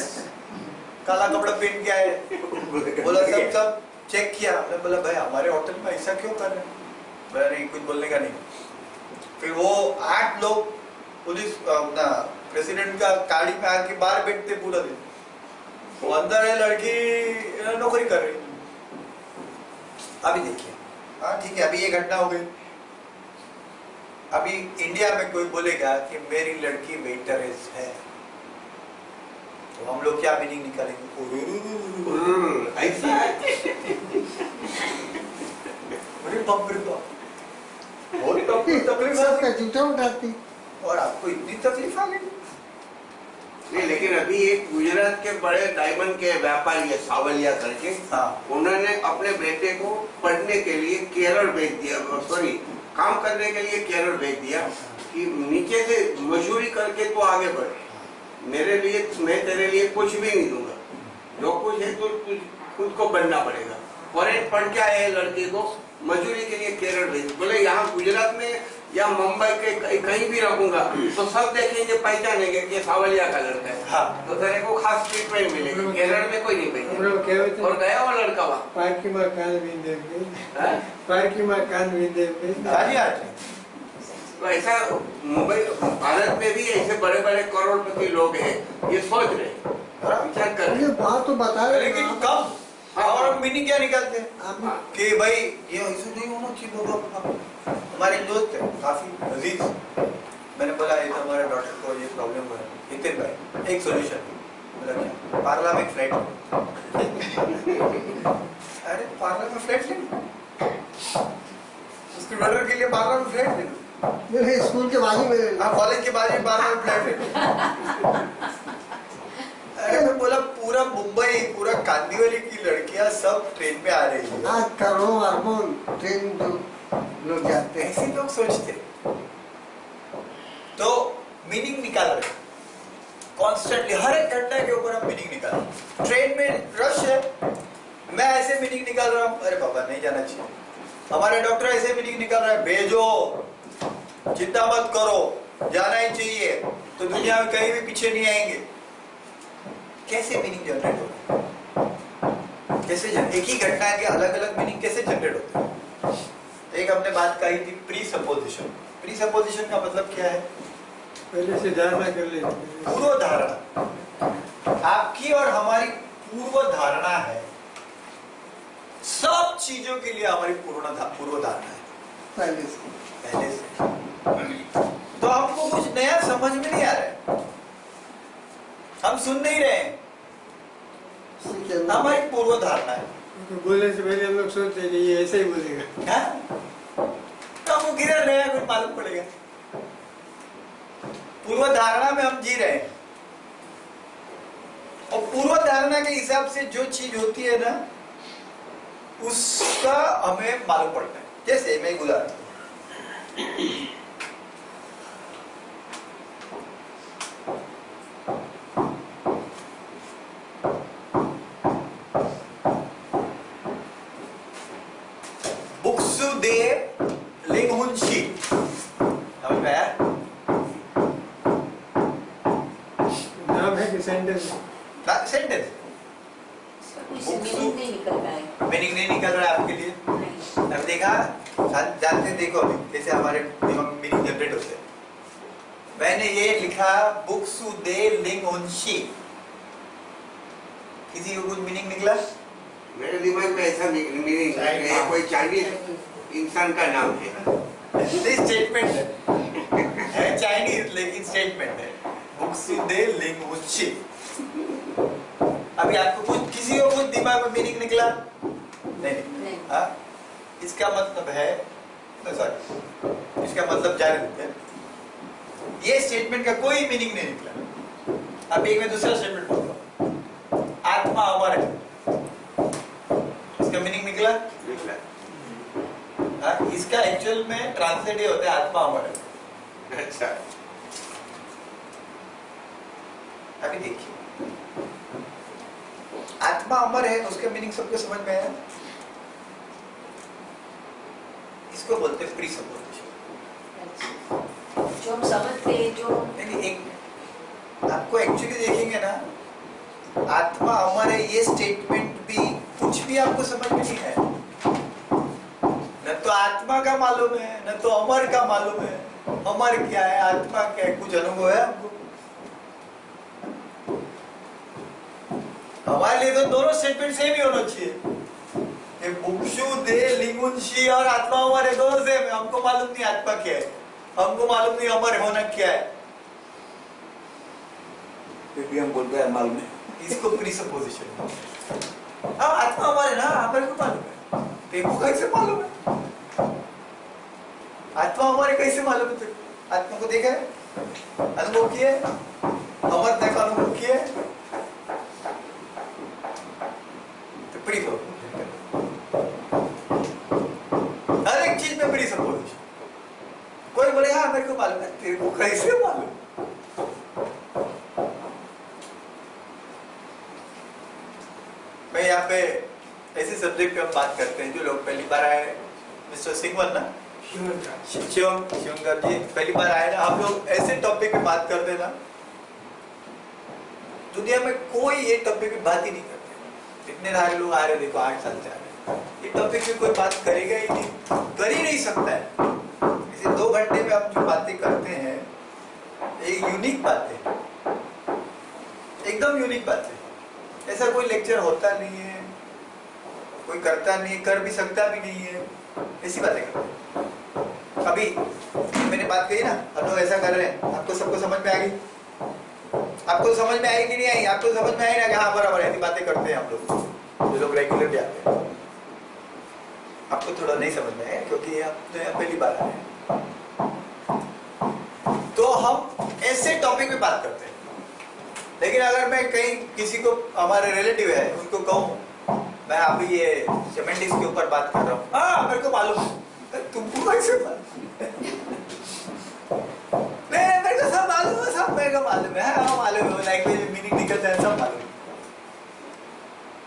काला कपड़ा पहन के आए, बोला सब चेक किया। मैंने बोला भाई हमारे होटल में ऐसा क्यों कर रहे हैं, बोला नहीं कुछ बोलने का नहीं। फिर वो 8 लोग पुलिस अपना प्रेसिडेंट का गाड़ी में आके बाहर बैठते पूरा दिन, वो अंदर है लड़की नौकरी कर रही। अभी देखिए, हाँ ठीक है, अभी ये घटना हो गई। अभी इंडिया में कोई बोलेगा कि मेरी लड़की वेटरेस है, तो हम लोग क्या मीनिंग निकालेंगे, ऐसा अरे बाप रे बाप, बहुत तकलीफ सबका जूठा उठाती। और आपको इतनी तकलीफ आ गई। नहीं, लेकिन अभी एक गुजरात के बड़े डायमंड के व्यापारी है सावलिया करके, हाँ उन्होंने अपने बेटे को पढ़ने के लिए केरल भेज दिया, सॉरी काम करने के लिए केरल भेज दिया कि नीचे से मजदूरी करके तो आगे बढ़, मेरे लिए मैं तेरे लिए कुछ भी नहीं दूंगा, जो कुछ है तो खुद को बनना पड़ेगा। फॉरेन पढ़ के आए लड़के को मजदूरी के लिए केरल भेज, बोले यहाँ गुजरात में या मुंबई के कहीं भी रखूंगा तो सब देखेंगे पहचानेंगे कि सावलिया का लड़का है। हाँ। तो तेरे को खास ट्रीटमेंट मिलेगी, केरल में कोई नहीं पहचानेगा। और गया वो लड़का वहाँ, पार्की माँ कान विंदे हाँ? पार्की माँ कान विंदे तो ऐसा मुंबई भारत में भी ऐसे बड़े बड़े करोड़पति लोग हैं, ये सोच रहे विचार कर ये बात तो बता रहे लेकिन हैं। कब और मीनिंग क्या निकालते हैं आप कि भाई ये ऐसे नहीं होना चाहिए बाबा। हमारे दोस्त है काफी अजीज, मैंने बोला ये तो हमारे डॉक्टर को ये प्रॉब्लम है, नितिन भाई एक सोल्यूशन, बोला क्या, पार्ला में फ्लैट। अरे पार्ला में फ्लैट ले, उसके डॉक्टर के लिए पार्ला में फ्लैट ले, मेरे स्कूल के बाजू में, हाँ कॉलेज के बाजू में पार्ला में फ्लैट ले। अरे मैं बोला पूरा मुंबई, पूरा कांदीवली की लड़कियां सब ट्रेन में आ रही है, आज करोड़ों अरबों ट्रेन जो लोग जाते हैं। ऐसे लोग सोचते। तो मीनिंग निकाल रहे कॉन्स्टेंटली, हर एक घटना के ऊपर हम मीनिंग निकाल रहे। ट्रेन में रश है, मैं ऐसे मीनिंग निकाल रहा हूँ, अरे बाबा नहीं जाना चाहिए, हमारे डॉक्टर ऐसे मीनिंग निकाल रहे हैं, भेजो, चिंता मत करो, जाना ही चाहिए, तो दुनिया में कहीं भी पीछे नहीं आएंगे। कैसे मीनिंग जनरेट होता है? कैसे एक ही घटना के अलग अलग मीनिंग कैसे जनरेट होते हैं? एक हमने बात कही थी प्री सपोजिशन। प्री सपोजिशन का मतलब क्या है? पहले से धारणा कर ले। पूर्व धारणा। आपकी और हमारी पूर्व धारणा है, सब चीजों के लिए हमारी पूर्व धारणा है पहले से। पहले से। तो हमको कुछ नया समझ में नहीं आ रहा है, हम सुन नहीं रहे हैं, हमारी पूर्व धारणा है। तो बोलने से पहले हम लोग सोचते हैं कि ये ऐसे ही बोलेगा। हाँ? तो हमको किधर नया कुछ मालूम पड़ेगा। पूर्व धारणा में हम जी रहे हैं, और पूर्व धारणा के हिसाब से जो चीज होती है ना, उसका हमें मालूम पड़ता है। जैसे मैं एक उदाहरण दूं। बुक्सु दे लिंगहुंशी, समझ में आया? नाम है कि सेंटेंस? सेंटेंस मीनिंग नहीं निकल रहा है। मीनिंग नहीं निकल रहा है आपके लिए। नहीं। अब देखा, जानते हैं, देखो अभी जैसे हमारे दिमाग में मीनिंग जनरेट होते हैं। मैंने ये लिखा बुक्सु दे लिंगहुंशी, किसी को कुछ मीनिंग निकला? मेरे दिमाग में ऐसा मीनिंग है, कोई चाइनीज इंसान का नाम है। स्टेटमेंट है चाइनीज, लेकिन स्टेटमेंट है बुक्सु दे लिंगहुंशी। अभी आपको कुछ, किसी को कुछ दिमाग में मीनिंग निकला? नहीं। हाँ, इसका मतलब है, सॉरी, इसका मतलब जारी रखते हैं, ये स्टेटमेंट का कोई मीनिंग नहीं निकला। अब एक मैं दूसरा स्टेटमेंट बोलता हूँ, आत्मा अमर है, इसका मीनिंग निकला? हाँ, इसका एक्चुअल में ट्रांसलेट ये होता है आत्मा अमर है। अच्छा, अभी देखिए, आत्मा अमर है, उसका मीनिंग सबको समझ में आया? इसको बोलते हैं प्री सपोजिशन। जो हम समझते हैं, जो एक आपको एक्चुअली देखेंगे ना, आत्मा अमर है ये स्टेटमेंट भी कुछ भी आपको समझ में नहीं है। न तो आत्मा का मालूम है, न तो अमर का मालूम है। अमर क्या है, आत्मा क्या है, कुछ अनुभव है आपको? हमारे लिए तो दोनों स्टेटमेंट सेम ही होना चाहिए। बुक्सु दे लिंगहुंशी और आत्मा अमर है, दोनों सेम है। हमको मालूम नहीं आत्मा क्या है, हमको मालूम नहीं अमर होना क्या है, फिर भी हम बोलते हैं मालूम है। इसको प्रीसपोजिशन। अब आत्मा अमर है ना, हमारे को मालूम है, तेको कैसे मालूम है? आत्मा हमारे कैसे मालूम है? तेरे आत्मा को देखा है, अनुभव किया है, अमरता का अनुभव किया है, तो प्रीसपोजिशन। हर एक चीज में प्रीसपोजिशन। कोई बोले हाँ मेरे को मालूम है, तेरे को कैसे मालूम? मैं यहाँ पे ऐसे सब्जेक्ट पे हम बात करते हैं, जो लोग पहली बार आए, मिस्टर सिंगवन ना, शिवंकर जी पहली बार आए ना, हम लोग ऐसे टॉपिक पे बात करते ना, दुनिया में कोई ये टॉपिक पे बात ही नहीं करते। इतने सारे लोग आ रहे, देखो 8 साल से आ रहे, ये टॉपिक पे कोई बात करेगा ही नहीं, कर ही नहीं सकता है। इसे 2 घंटे में हम जो बातें करते हैं, एक यूनिक बात है, एकदम यूनिक बात है। ऐसा कोई लेक्चर होता नहीं है, कोई करता नहीं, कर भी सकता भी नहीं है, ऐसी बातें करते हैं। अभी मैंने बात कही ना, हम लोग ऐसा कर रहे हैं, आपको सबको समझ में आ गई? आपको समझ में आई कि नहीं आई? आपको समझ में आई ना कि हाँ बराबर ऐसी बातें करते हैं हम लोग, जो लोग रेगुलरली आते हैं। आपको थोड़ा नहीं समझ में आया क्योंकि आप पहली बार आए हैं। तो हम ऐसे टॉपिक पे बात करते हैं। लेकिन अगर मैं कहीं किसी को, हमारे रिलेटिव है, उनको कहूँ मैं अभी ये सेमेंटिक्स के ऊपर बात कर रहा हूँ, हाँ मेरे को मालूम है, तुमको कैसे मालूम? मेरे को सब मालूम है, सब मेरे को मालूम है, हाँ मालूम है, लैंग्वेज में मीनिंग निकलता है, सब मालूम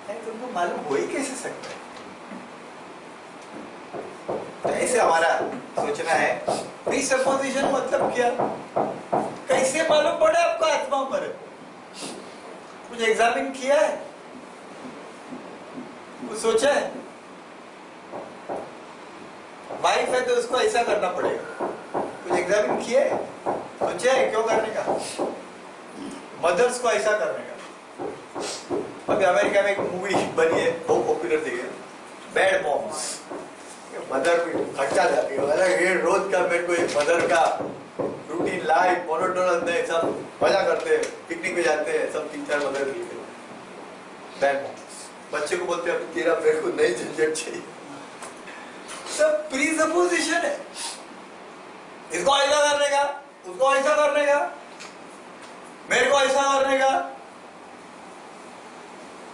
है। तुमको मालूम हो ही कैसे सकता है? से हमारा सोचना है प्री सपोजिशन मतलब क्या, कैसे मालूम पड़े आपको आत्मा पर है? कुछ एग्जामिन किया है, कुछ सोचा है? वाइफ है तो उसको ऐसा करना पड़ेगा, कुछ एग्जामिन किया है, सोचा है क्यों करने का? मदर्स को ऐसा करने का। अभी अमेरिका में एक मूवी बनी है, बहुत पॉपुलर थी, बैड मॉम्स। मदर भी खर्चा जाती है, अरे ये रोज का मेरे को एक मदर का रूटीन लाइफ मोनोटोनस नहीं, सब मजा करते हैं, पिकनिक पे जाते हैं, सब 3-4 मदर मिलते हैं। Bad moms. बच्चे को बोलते हैं तेरा मेरे को नई झंझट चाहिए। सब प्री सपोजिशन है, इसको ऐसा करने का, उसको ऐसा करने का, मेरे को ऐसा करने का,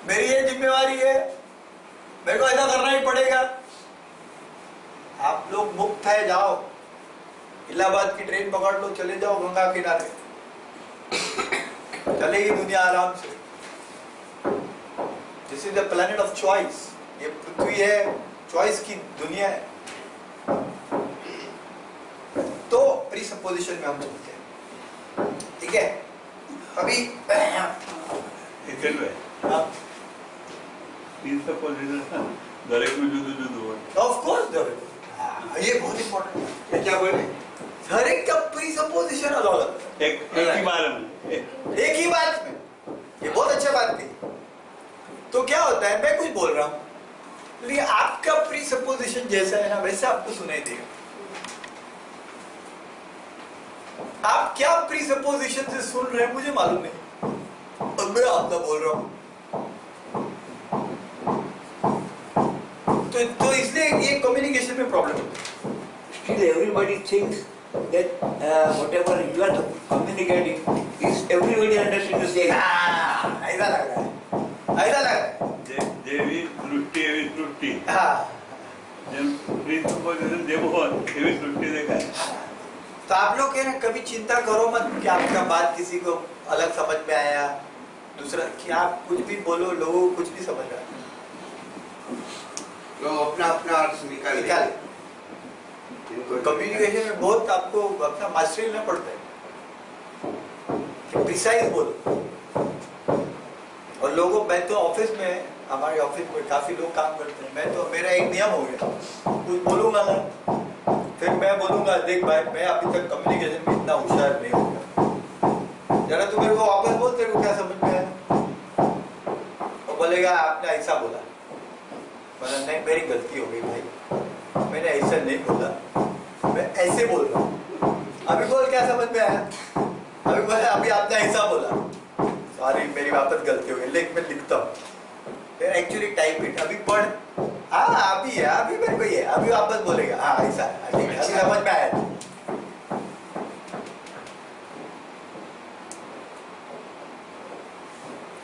मेरी ये जिम्मेवारी है, मेरे को ऐसा करना ही पड़ेगा। आप लोग मुक्त है, जाओ इलाहाबाद की ट्रेन पकड़ लो, चले जाओ गंगा किनारे, चलेगी दुनिया आराम से। This is the planet of choice, ये पृथ्वी है, चॉइस की दुनिया है। तो प्री सपोजिशन में हम चलते हैं, ठीक है? अभी हाँ, ऑफ कोर्स ये बहुत इंपॉर्टेंट है। क्या बोले? हर एक का प्री सपोजिशन अलग अलग, एक ही बार में, एक ही बात में, ये बहुत अच्छा बात थी। तो क्या होता है, मैं कुछ बोल रहा हूं लेकिन आपका प्री सपोजिशन जैसा है ना वैसा आपको सुनाई देगा। आप क्या प्री सपोजिशन से सुन रहे हैं मुझे मालूम नहीं, और मैं आपका बोल रहा हूं। तो इसलिए ये कम्युनिकेशन में प्रॉब्लम है। Still everybody thinks that whatever you are communicating is everybody understands the same. ऐसा लग रहा है, ऐसा लग रहा है। देवी दृष्टि एवी त्रुटि, हाँ, प्री सपोजिशन देवो एवी त्रुटि देखा है। तो आप लोग है ना कभी चिंता करो मत कि आपका बात किसी को अलग समझ में आया, दूसरा कि आप कुछ भी बोलो लोगों को कुछ भी समझ रहा है, तो अपना अपना अर्थ निकाल निकाल। कम्युनिकेशन में बहुत आपको अपना मास्टरी लेना पड़ता है, प्रिसाइज बोलो। और लोगों, मैं तो ऑफिस में, हमारे ऑफिस में काफी लोग काम करते हैं, मैं तो मेरा एक नियम हो गया, कुछ बोलूंगा ना फिर मैं बोलूंगा देख भाई मैं अभी तक कम्युनिकेशन में इतना होशियार नहीं हूँ, जरा तू मेरे को वापस बोल तेरे को क्या समझ में आया। वो बोलेगा आपने ऐसा बोला, मतलब नहीं मेरी गलती हो गई भाई, मैंने ऐसा नहीं बोला, मैं ऐसे बोल रहा हूँ। अभी बोल क्या समझ में आया? अभी बोले अभी आपने ऐसा बोला, सॉरी मेरी वापस गलती हो गई, लेकिन मैं लिखता हूँ, फिर एक्चुअली टाइप इट, अभी पढ़, हाँ अभी है, अभी मेरे को ये, अभी वापस बोलेगा हाँ ऐसा है, अभी समझ में आया।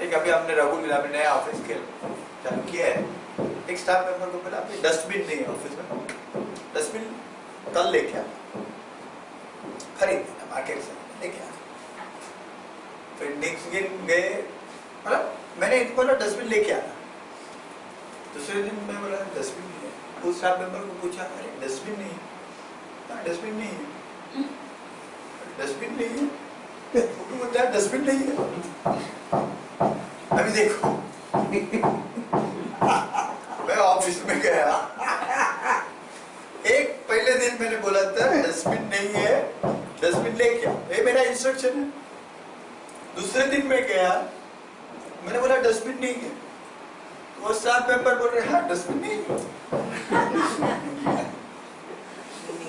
एक अभी हमने रघु मिला में नया ऑफिस के चालू किया है, एक स्टाफ मेंबर को बोला डस्टबिन नहीं है ऑफिस में, डस्टबिन कल लेके आना, खरीद मार्केट से लेके आना। फिर नेक्स्ट दिन गए, मतलब मैंने इनको बोला डस्टबिन लेके आना, दूसरे दिन मैं बोला डस्टबिन नहीं है, उस स्टाफ मेंबर को पूछा अरे डस्टबिन नहीं है, डस्टबिन नहीं है, डस्टबिन नहीं है, वो बोलता है डस्टबिन नहीं है। अभी देखो मैं ऑफिस में गया, एक पहले दिन मैंने बोला था डस्टबिन नहीं है, डस्टबिन लेके आओ, ये मेरा इंस्ट्रक्शन है। दूसरे दिन मैं गया, मैंने बोला डस्टबिन नहीं है, वो स्टाफ मेंबर बोल रहे हाँ डस्टबिन नहीं है।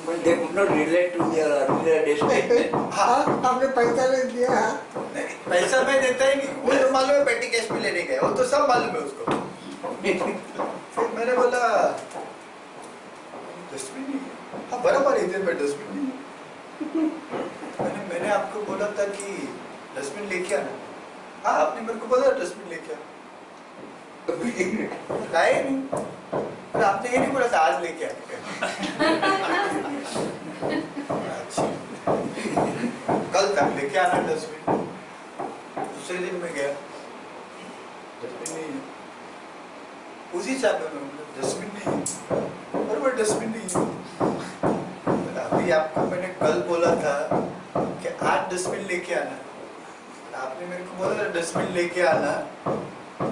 But they could not relate to their earlier destination. हाँ आपने पैसा नहीं दिया? हाँ, नहीं, पैसा मैं देता ही नहीं, वो तो मालूम है पेटी कैश में लेने गए, वो तो सब मालूम है उसको। फिर मैंने बोला डस्टबिन नहीं है, हाँ बराबर इधर में डस्टबिन नहीं है, मैंने आपको बोला था कि डस्टबिन लेके आना, हाँ आपने मेरे को बोला डस्टबिन लेके आना, लाए नहीं, पर आपने ये नहीं बोला था आज लेके आने अच्छा कल तक लेके आना डस्टबिन। दूसरे दिन में गया डस्टबिन नहीं है, उसी चाबी में डस्टबिन नहीं है, बराबर डस्टबिन नहीं है। जी आपको मैंने कल बोला था कि आज डस्टबिन लेके आना, आपने मेरे को बोला डस्टबिन लेके आना,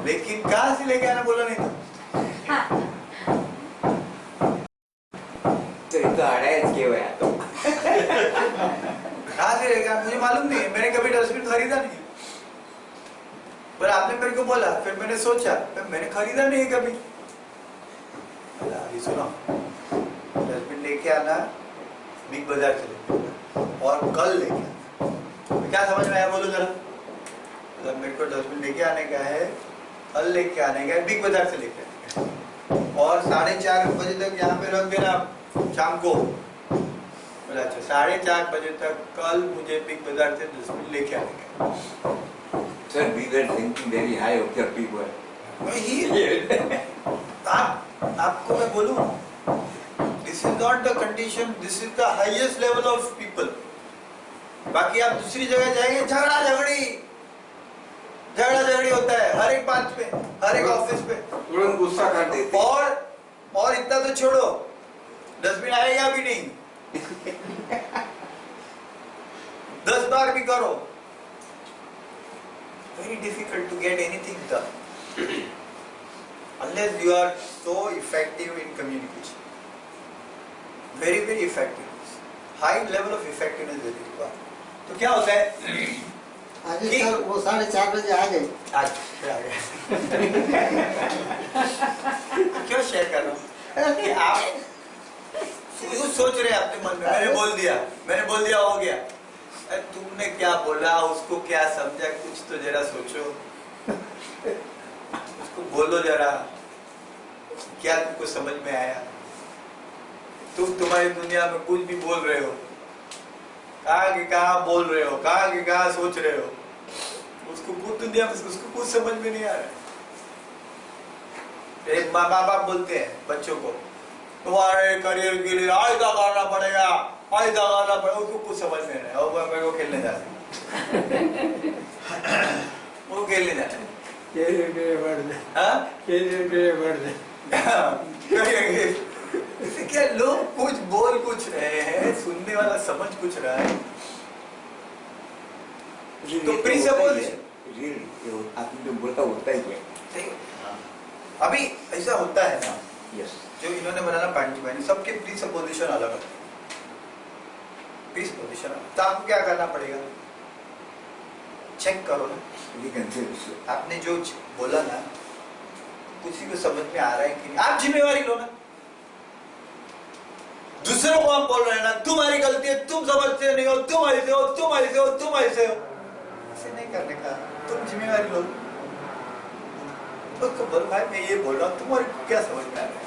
लेकिन कहाँ से लेके आना बोला नहीं था। तो ये तो अड़ायच केवया तो कहाँ से लेके आना मुझे मालूम नहीं है, मैंने कभी डस्टबिन खरीदा नहीं, पर आपने मेरे को बोला, फिर मैंने सोचा, फिर मैंने खरीदा नहीं है कभी। अभी सुनो, डस्टबिन लेके आना बिग बाजार से लेके और कल लेके आना। क्या समझ में आया बोलो जरा? मतलब मेरे को डस्टबिन लेके आने का है, कल लेके आने का है, बिग बाजार से लेके आने का है, और 4:30 बजे तक यहाँ पे रख देना शाम को। बोला अच्छा 4:30 बजे तक कल मुझे बिग बाजार से डस्टबिन लेके आने का है। Sir, we were thinking very high of your people. आपको मैं बोलूं, this is not the condition, this is the highest level of people. बाकी आप दूसरी जगह जाएंगे, झगड़ा झगड़ी होता है हर एक बात पे, हर एक ऑफिस पे, तुरंत गुस्सा कर देते। और इतना तो छोड़ो, डस्टबिन आएगा भी नहीं 10 बार भी करो, very difficult to get anything done unless you are so effective in communication, very effective, high level of effectiveness is required। तो क्या होता है आज सर वो 4:30 बजे आ गए। आज फिर आ गया क्यों शेयर कर रहा हूँ कि आप यूँ सोच रहे हैं अपने मन में, मैंने बोल दिया हो गया। अरे तुमने क्या बोला, उसको क्या समझा, कुछ तो जरा सोचो, उसको बोलो जरा, क्या तुमको समझ में आया? तुम्हारी दुनिया में कुछ भी बोल रहे हो, कहाँ के कहाँ बोल रहे हो, कहाँ के कहाँ सोच रहे हो, उसको पूरी दुनिया में उसको कुछ समझ में नहीं आ रहा है। एक माँ बाप बोलते हैं बच्चों को, तुम्हारे करियर के लिए आयदा करना पड़ेगा, उसको कुछ समझ में नहीं, और मेरे को खेलने जाते वो खेलने जाते क्या लोग कुछ बोल कुछ रहे हैं, सुनने वाला समझ कुछ रहा है, तो प्रीसपोजिशन आपने जो बोलता होता ही है। अभी ऐसा होता है ना, यस, जो इन्होंने बनाना पानी सबके प्रीसपोजिशन अलग अलग, प्रीसपोजिशन, तो आपको क्या करना पड़ेगा, चेक करो ना, आपने जो बोला ना किसी को समझ में आ रहा है कि नहीं, आप जिम्मेवारी लो ना। दूसरों को हम बोल रहे हैं ना तुम्हारी गलती है, तुम समझते नहीं हो, तुम ऐसे हो, तुम ऐसे हो, तुम ऐसे हो, ऐसे नहीं करने का, तुम जिम्मेवारी लो। उसको बोल भाई मैं ये बोल रहा हूँ, तुम्हारी क्या समझ में आ रहा है?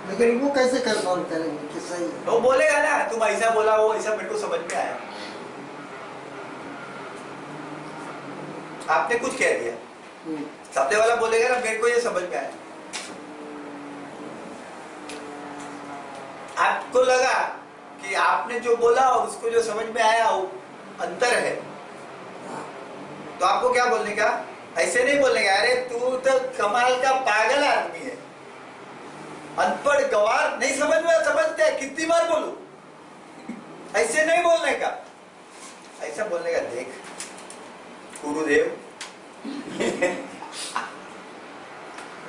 लेकिन वो कैसे कंफर्म करेंगे कि सही है? वो बोलेगा ना तुम ऐसा बोला, वो ऐसा मेरे को समझ में आया, आपने कुछ कह दिया, सामने वाला बोलेगा ना मेरे को ये समझ में आया, आपको लगा कि आपने जो बोला और उसको जो समझ में आया वो अंतर है, तो आपको क्या बोलने का, ऐसे नहीं बोलने का अरे तू तो कमाल का पागल आदमी है, अनपढ़ गवार, नहीं समझ में समझते कितनी बार बोलूं, ऐसे नहीं बोलने का, ऐसा बोलने का देख गुरुदेव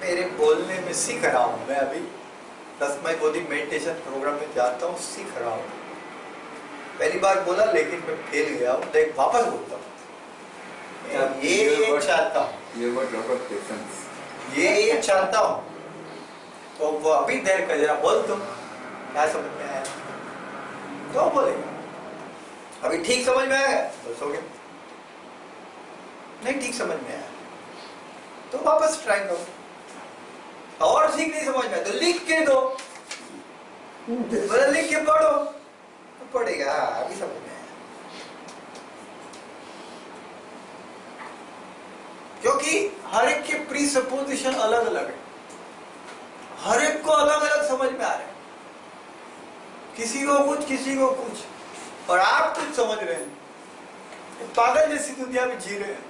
मेरे बोलने में सीख रहा हूं मैं, अभी तस्मै बोधि मेडिटेशन प्रोग्राम में जाता हूँ, सीख रहा हूँ, पहली बार बोला लेकिन मैं फेल गया हूँ, देख वापस बोलता हूँ, ये चाहता हूँ, ये चाहता हूँ, तो वो अभी देर का जरा बोल तुम क्या समझ में आया, तो बोलेगा अभी ठीक समझ में आया बस हो गया, नहीं ठीक समझ में आया तो वापस ट्राई करो, और ठीक नहीं समझ में आया तो लिख के दो, लिख के पढ़ो तो पढ़ेगा, अभी समझ में आया, क्योंकि हर एक के प्रीसपोजिशन अलग अलग है, हर एक को अलग अलग समझ में आ रहा है, किसी को कुछ, और आप कुछ समझ रहे हैं, पागल जैसी दुनिया में जी रहे हैं,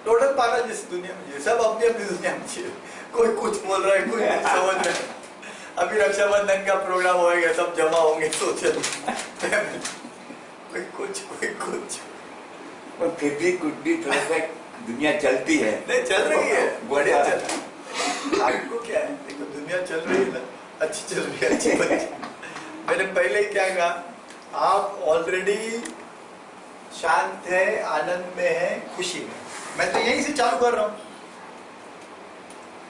टोटल पागल जैसी दुनिया में जी रहे, सब अपनी अपनी दुनिया में जी रहे, कोई कुछ बोल रहा है, कोई कुछ समझ रहा है, अभी रक्षाबंधन का प्रोग्राम होएगा, सब जमा होंगे सोशल, कोई कुछ कोई कुछ। पर फिर भी कुछ भी थोड़ा सा दुनिया चलती है। नहीं चल रही है, बढ़िया चल रही है। आपको क्या है, देखो दुनिया चल रही है ना, अच्छी चल रही है, अच्छी बनी। मैंने पहले ही क्या कहा, आप ऑलरेडी शांत है, आनंद में है, खुशी में। मैं तो यहीं से चालू कर रहा हूँ।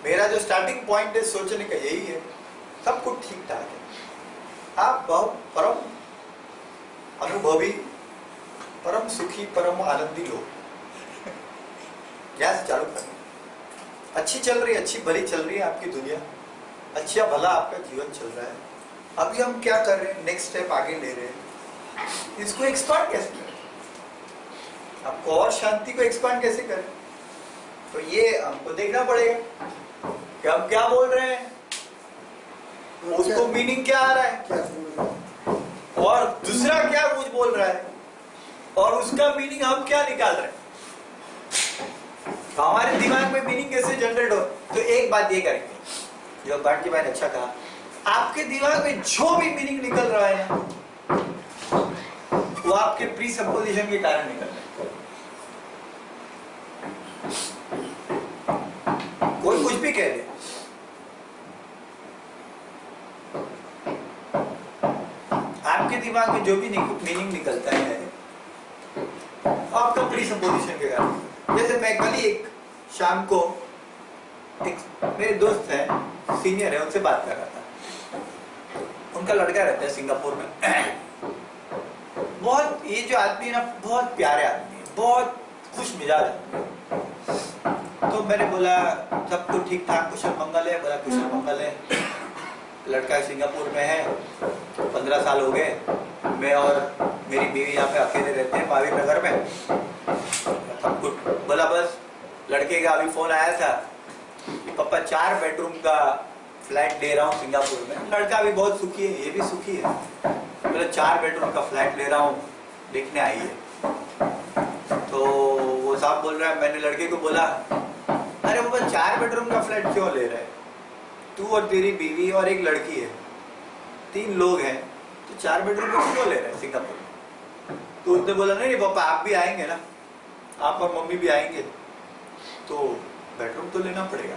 मेरा जो स्टार्टिंग पॉइंट है सोचने का यही है, सब कुछ ठीक ठाक है। आप बहुत परम अनुभवी, परम सुखी, परम आनंदी लोग, यहाँ से चालू कर। अच्छी चल रही है, अच्छी भली चल रही है आपकी दुनिया, अच्छा भला आपका जीवन चल रहा है। अभी हम क्या कर रहे हैं, नेक्स्ट स्टेप आगे ले रहे हैं, इसको एक्सपांड कैसे करें, आपको और शांति को एक्सपांड कैसे करें, तो ये हमको देखना पड़ेगा कि हम क्या बोल रहे हैं, उसको मीनिंग क्या आ रहा है, क्या समझ रहे हैं? और दूसरा क्या कुछ बोल रहा है, और उसका मीनिंग हम क्या निकाल रहे हैं, तो हमारे दिमाग में मीनिंग कैसे जनरेट हो। तो एक बात ये करेंगे, जो बांटी भाई ने अच्छा कहा, आपके दिमाग में जो भी मीनिंग निकल रहा है ना, वो आपके प्री सपोजिशन के कारण निकल रहा है। कोई कुछ भी कह दे, आपके दिमाग में जो भी मीनिंग निकलता है, आपका प्री सपोजिशन के कारण। जैसे मैं कल ही एक शाम को एक मेरे दोस्त है, सीनियर है, उनसे बात कर रहा था। उनका लड़का रहता है सिंगापुर में। बहुत, ये जो आदमी है ना, बहुत प्यारे आदमी है, बहुत खुश मिजाज है। तो मैंने बोला सब कुछ ठीक ठाक, कुशल मंगल है? बोला कुशल मंगल है, लड़का सिंगापुर में है, 15 साल हो गए, मैं और मेरी बीवी यहाँ पे अकेले रहते हैं महावीर नगर में। सब कुछ बोला, बस लड़के का अभी फोन आया था कि पापा 4 बेडरूम का फ्लैट ले रहा हूँ सिंगापुर में। लड़का भी बहुत सुखी है, ये भी सुखी है। बोला 4 बेडरूम का फ्लैट ले रहा हूँ, देखने आई है। तो वो साहब बोल रहा है, मैंने लड़के को बोला, अरे पापा 4 बेडरूम का फ्लैट क्यों ले रहे हैं, तू और तेरी बीवी और एक लड़की है, 3 लोग हैं, तो 4 बेडरूम का क्यों ले रहे हैं सिंगापुर में? तो उसने बोला, नहीं पापा आप भी आएंगे ना, आप और मम्मी भी आएंगे, तो बेडरूम तो लेना पड़ेगा।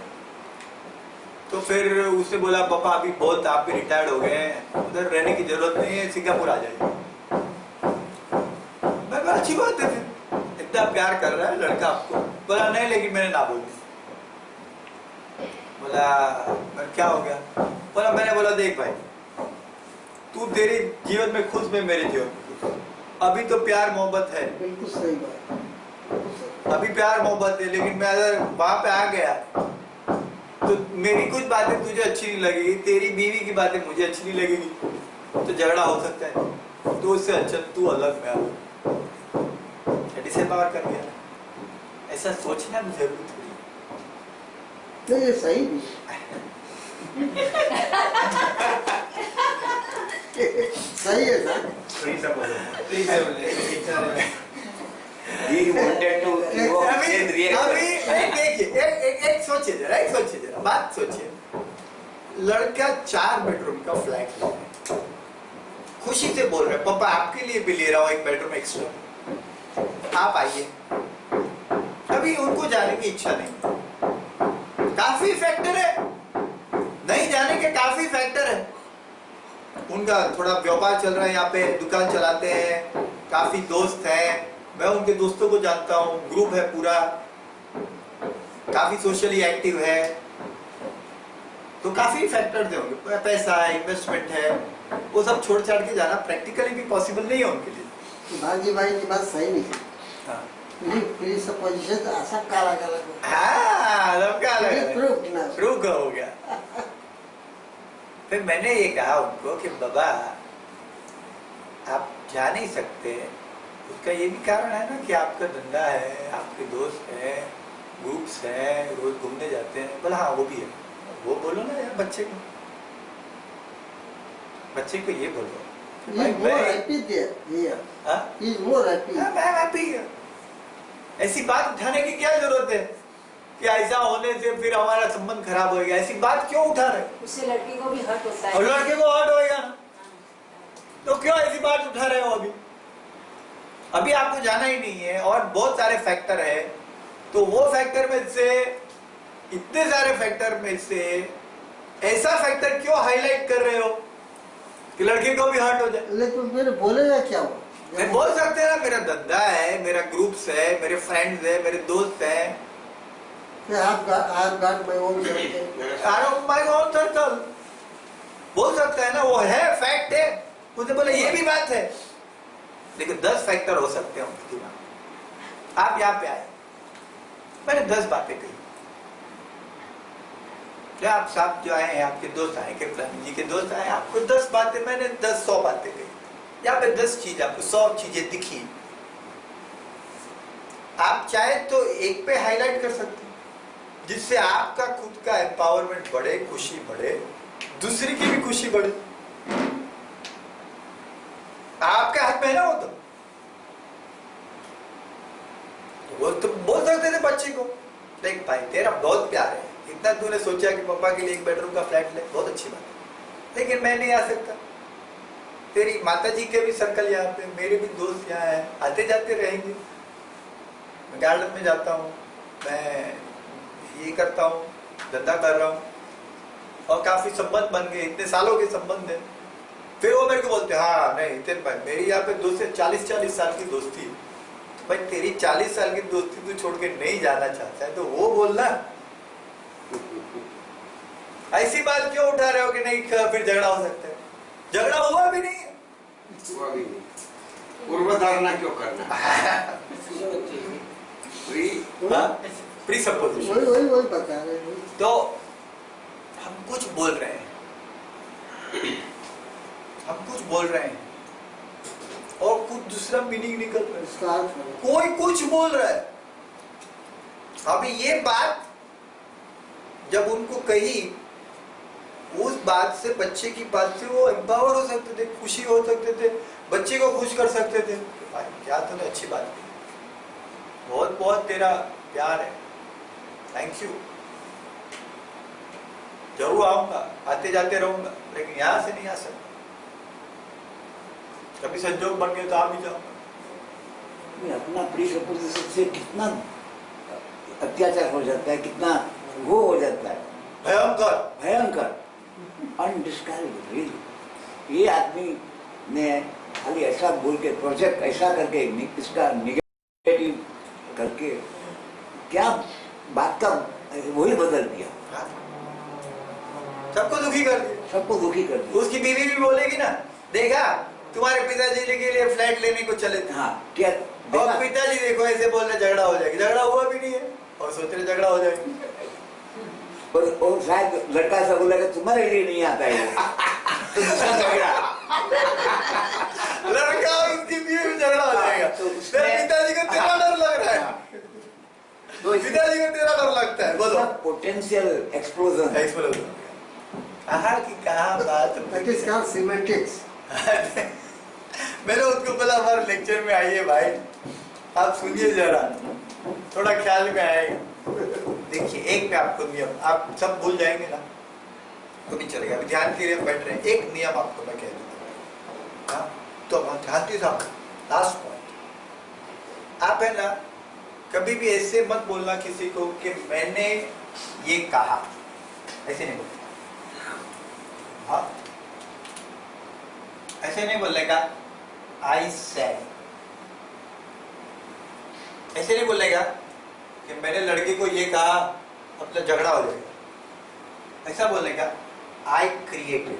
तो फिर उसने बोला, पापा अभी बहुत, आप भी रिटायर्ड हो गए हैं, उधर रहने की जरूरत नहीं है, सिंगापुर आ जाइए। मैं बोला अच्छी बात है, फिर इतना प्यार कर रहा है लड़का आपको। बोला नहीं, लेकिन मैंने ना बोल दी। बोला क्या हो गया? बोला मैंने बोला देख भाई, तू तेरे जीवन में खुश, में मेरे जीवन में खुश। अभी तो प्यार मोहब्बत है, बिल्कुल सही बात, अभी प्यार मोहब्बत है, लेकिन मैं अगर वहां पे आ गया तो मेरी कुछ बातें तुझे अच्छी नहीं लगेगी, तेरी बीवी की बातें मुझे अच्छी नहीं लगेगी, तो झगड़ा हो सकता है। तो उससे अच्छा तू अलग में आ, डिसएम्पावर कर दिया। ऐसा सोचना भी जरूरी थोड़ी। नहीं ये सही भी सही है sir. He wanted to change reaction. एक सोचिए जरा, बात सोचिए। लड़का 4 बेडरूम का फ्लैट ले, खुशी से बोल रहे पापा आपके लिए भी ले रहा हूँ 1 बेडरूम एक्स्ट्रा, आप आइए। अभी उनको जाने की इच्छा नहीं, काफी फैक्टर है, नहीं जाने के काफी फैक्टर है। उनका थोड़ा व्यापार चल रहा है, यहाँ पे दुकान चलाते हैं, काफी दोस्त हैं, मैं उनके दोस्तों को जानता हूँ, ग्रुप है पूरा, काफी सोशली एक्टिव है, तो काफी फैक्टर्स होंगे, पैसा है, इन्वेस्टमेंट है, वो सब छोड़ छाड़ के जाना प्रैक्टिकली भी पॉसिबल नहीं है उनके लिए। भाजी भाई की बात सही नहीं है। हाँ, प्री सपोजिशन तो ऐसा काला काला प्रूफ हो गया। फिर मैंने ये कहा उनको कि बाबा आप जा नहीं सकते, उसका ये भी कारण है ना कि आपका धंधा है, आपके दोस्त हैं, ग्रुप्स हैं, रोज घूमने जाते हैं। बोला हाँ वो भी है, वो बोलो ना यार बच्चे को ये बोलो मैं हैप्पी है। ऐसी बात उठाने की क्या जरूरत है? कि ऐसा होने से फिर हमारा संबंध खराब होएगा, ऐसी बात क्यों उठा रहे? उससे लड़की को भी हर्ट होता और है। लड़के को हर्ट होएगा ना, तो क्यों ऐसी बात उठा रहे हो? अभी आपको जाना ही नहीं है, और बहुत सारे फैक्टर है। तो वो फैक्टर में से, इतने सारे फैक्टर में से ऐसा फैक्टर क्यों हाईलाइट कर रहे हो कि लड़के को भी हर्ट हो जाए? लेकिन फिर बोलेगा क्या वो? मैं बोल सकते हैं ना, मेरा धंधा है, मेरा ग्रुप्स है, मेरे फ्रेंड्स है, मेरे दोस्त हैं, आप गार्ड में वो माय ओन सर्कल, बोल सकता है ना, वो है, फैक्ट है। मुझे बोले ये भी बात है, लेकिन 10 फैक्टर हो सकते हैं उनके दिमाग। आप यहाँ पे आए, मैंने 10 बातें कही, आप साहब जो आए हैं, आपके दोस्त आए, कृपलानी जी के दोस्त आए, आपको 10 बातें, मैंने 100 बातें कही। यहाँ पे 10 चीज, आपको 100 चीजें दिखी। आप चाहे तो एक पे हाईलाइट कर सकते हैं, जिससे आपका खुद का एम्पावरमेंट बढ़े, खुशी बढ़े, दूसरी की भी खुशी बढ़े। आपके हाथ में है ना वो तो बोल सकते थे बच्चे को, देख भाई तेरा बहुत प्यार है, इतना तूने सोचा कि पापा के लिए 1 बेडरूम का फ्लैट ले, बहुत अच्छी बात है, लेकिन मैं नहीं आ सकता। तेरी माता जी के भी सर्कल यहाँ पे, मेरे भी दोस्त यहाँ है, आते जाते रहेंगे। मैं गार्डन में जाता हूँ, मैं ये करता हूँ, धंधा कर रहा हूँ, और काफी संबंध बन गए, इतने सालों के संबंध है। फिर वो मेरे को बोलते हैं, हाँ नहीं हितेन भाई, मेरी यहाँ पे 2 से 40 साल की दोस्ती है। भाई तेरी 40 साल की दोस्ती तू छोड़ के नहीं जाना चाहता है तो वो बोलना। ऐसी बात क्यों उठा रहे हो कि नहीं फिर झगड़ा हो सकता है? झगड़ा हुआ भी नहीं है, हुआ भी नहीं, पूर्वधारणा क्यों करना? Pre supposition. वही बता रहे हैं। तो हम कुछ बोल रहे हैं, और कुछ दूसरा मीनिंग निकल रहा है, कोई कुछ बोल रहा है। अभी ये बात जब उनको कही, उस बात से, बच्चे की बात से वो एम्पावर हो सकते थे, खुशी हो सकते थे, बच्चे को खुश कर सकते थे। भाई क्या तूने अच्छी बात की, बहुत बहुत तेरा प्यार है, थैंक यू, जरूर आऊंगा, आते जाते रहूंगा, लेकिन यहां से नहीं आ सकता, कभी संजोग बन गए तो आ भी जाऊंगा। अपना प्री सपोजिशन से कितना अत्याचार हो जाता है, कितना वो हो जाता है, भयंकर, अनडिस्करेबल। ये आदमी ने खाली ऐसा बोल के, प्रोजेक्ट ऐसा करके, इसका निगेटिव करके, क्या बात का वही बदल दिया, सबको दुखी कर दिया, सबको दुखी कर दिया। उसकी बीवी भी बोलेगी ना, देखा तुम्हारे पिताजी के लिए फ्लैट लेने को चले थे, हाँ क्या, और पिताजी देखो ऐसे बोल रहे, झगड़ा हो जाएगा, झगड़ा हुआ भी नहीं है, और सोच रहे झगड़ा हो जाएगा। और शायद लड़का ऐसा बोलेगा तुम्हारे लिए नहीं आता है तो दूसरा झगड़ा, लड़का और उसकी बीवी में झगड़ा हो जाएगा। तो पिताजी को तेरा डर लग रहा है, पिताजी को तेरा डर लगता है, बोलो पोटेंशियल एक्सप्लोजन। कहाँ की कहाँ बात, That is called semantics. मैंने उसको बोला हमारे लेक्चर में आइए भाई, आप सुनिए जरा, थोड़ा ख्याल में आएगा। देखिए एक में आपको नियम, आप सब भूल जाएंगे ना तो नहीं चलेगा, अभी ध्यान के लिए बैठ रहे हैं, एक नियम आपको मैं कह दूंगा, तो ध्यान से लास्ट पॉइंट, आप है ना कभी भी ऐसे मत बोलना किसी को कि मैंने ये कहा, ऐसे नहीं बोलना। हाँ ऐसे नहीं बोलेगा आई सेड, ऐसे नहीं बोलेगा कि मैंने लड़के को ये कहा मतलब झगड़ा हो जाएगा, ऐसा बोलेगा आई क्रिएटेड,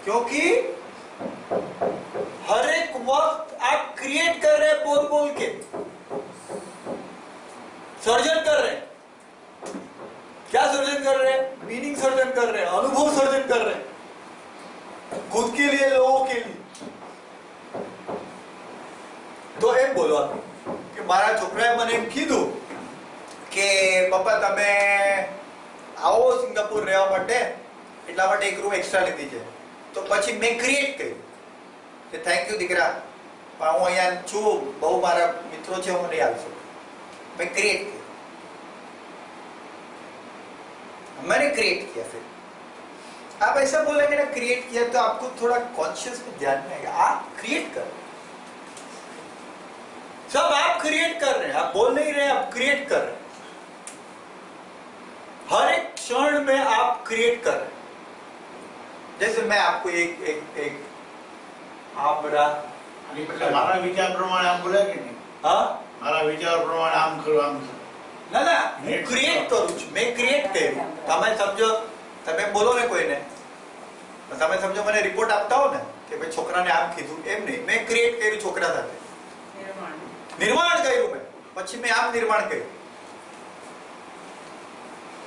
क्योंकि हर एक वक्त आप क्रिएट कर रहे हैं, बोल बोल के सर्जन कर रहे हैं। क्या सर्जन कर रहे हैं? मीनिंग सर्जन कर रहे हैं, अनुभव सर्जन कर रहे हैं, खुद के लिए, लोगों के लिए। तो एम बोलो कि मारा छोकराए મને એમ કીધું કે પપ્પા તમે આવો સિંગાપુર રહેવા માટે, એટલા માટે એક રૂમ એક્સ્ટ્રા લીધી છે, તો પછી મેં ક્રિએટ કર્યું કે થેન્ક યુ દીકરા, પણ હું અહીંયા છું, બહુ મારા મિત્રો છે, હું નહીં આવી શકું, मैं क्रिएट किया, मैंने क्रिएट किया। फिर आप ऐसा बोलेंगे ना क्रिएट किया, तो आपको थोड़ा कॉन्शियस में ध्यान में आएगा आप क्रिएट कर रहे हैं, सब आप क्रिएट कर रहे हैं, आप बोल नहीं रहे हैं, आप क्रिएट कर रहे हैं। हर एक क्षण में आप क्रिएट कर रहे हैं। जैसे मैं आपको एक आमरा, મારા વિચાર પ્રમાણે આમ બોલે કે નહીં? हाँ મારા વિચાર પ્રમાણે આમ કરો આમ કરો. ના ના હું ક્રિએટ કરું છું, મેં ક્રિએટ કર્યું। તમે સમજો, તમે બોલો ને કોઈને, તમે સમજો મને રિપોર્ટ આપતા હો ને કે ભાઈ છોકરાને આમ કીધું, એમ નહીં, મેં ક્રિએટ કર્યું છોકરા સાથે, निर्माण કર્યું મેં, પછી મેં આમ निर्माण કર્યું।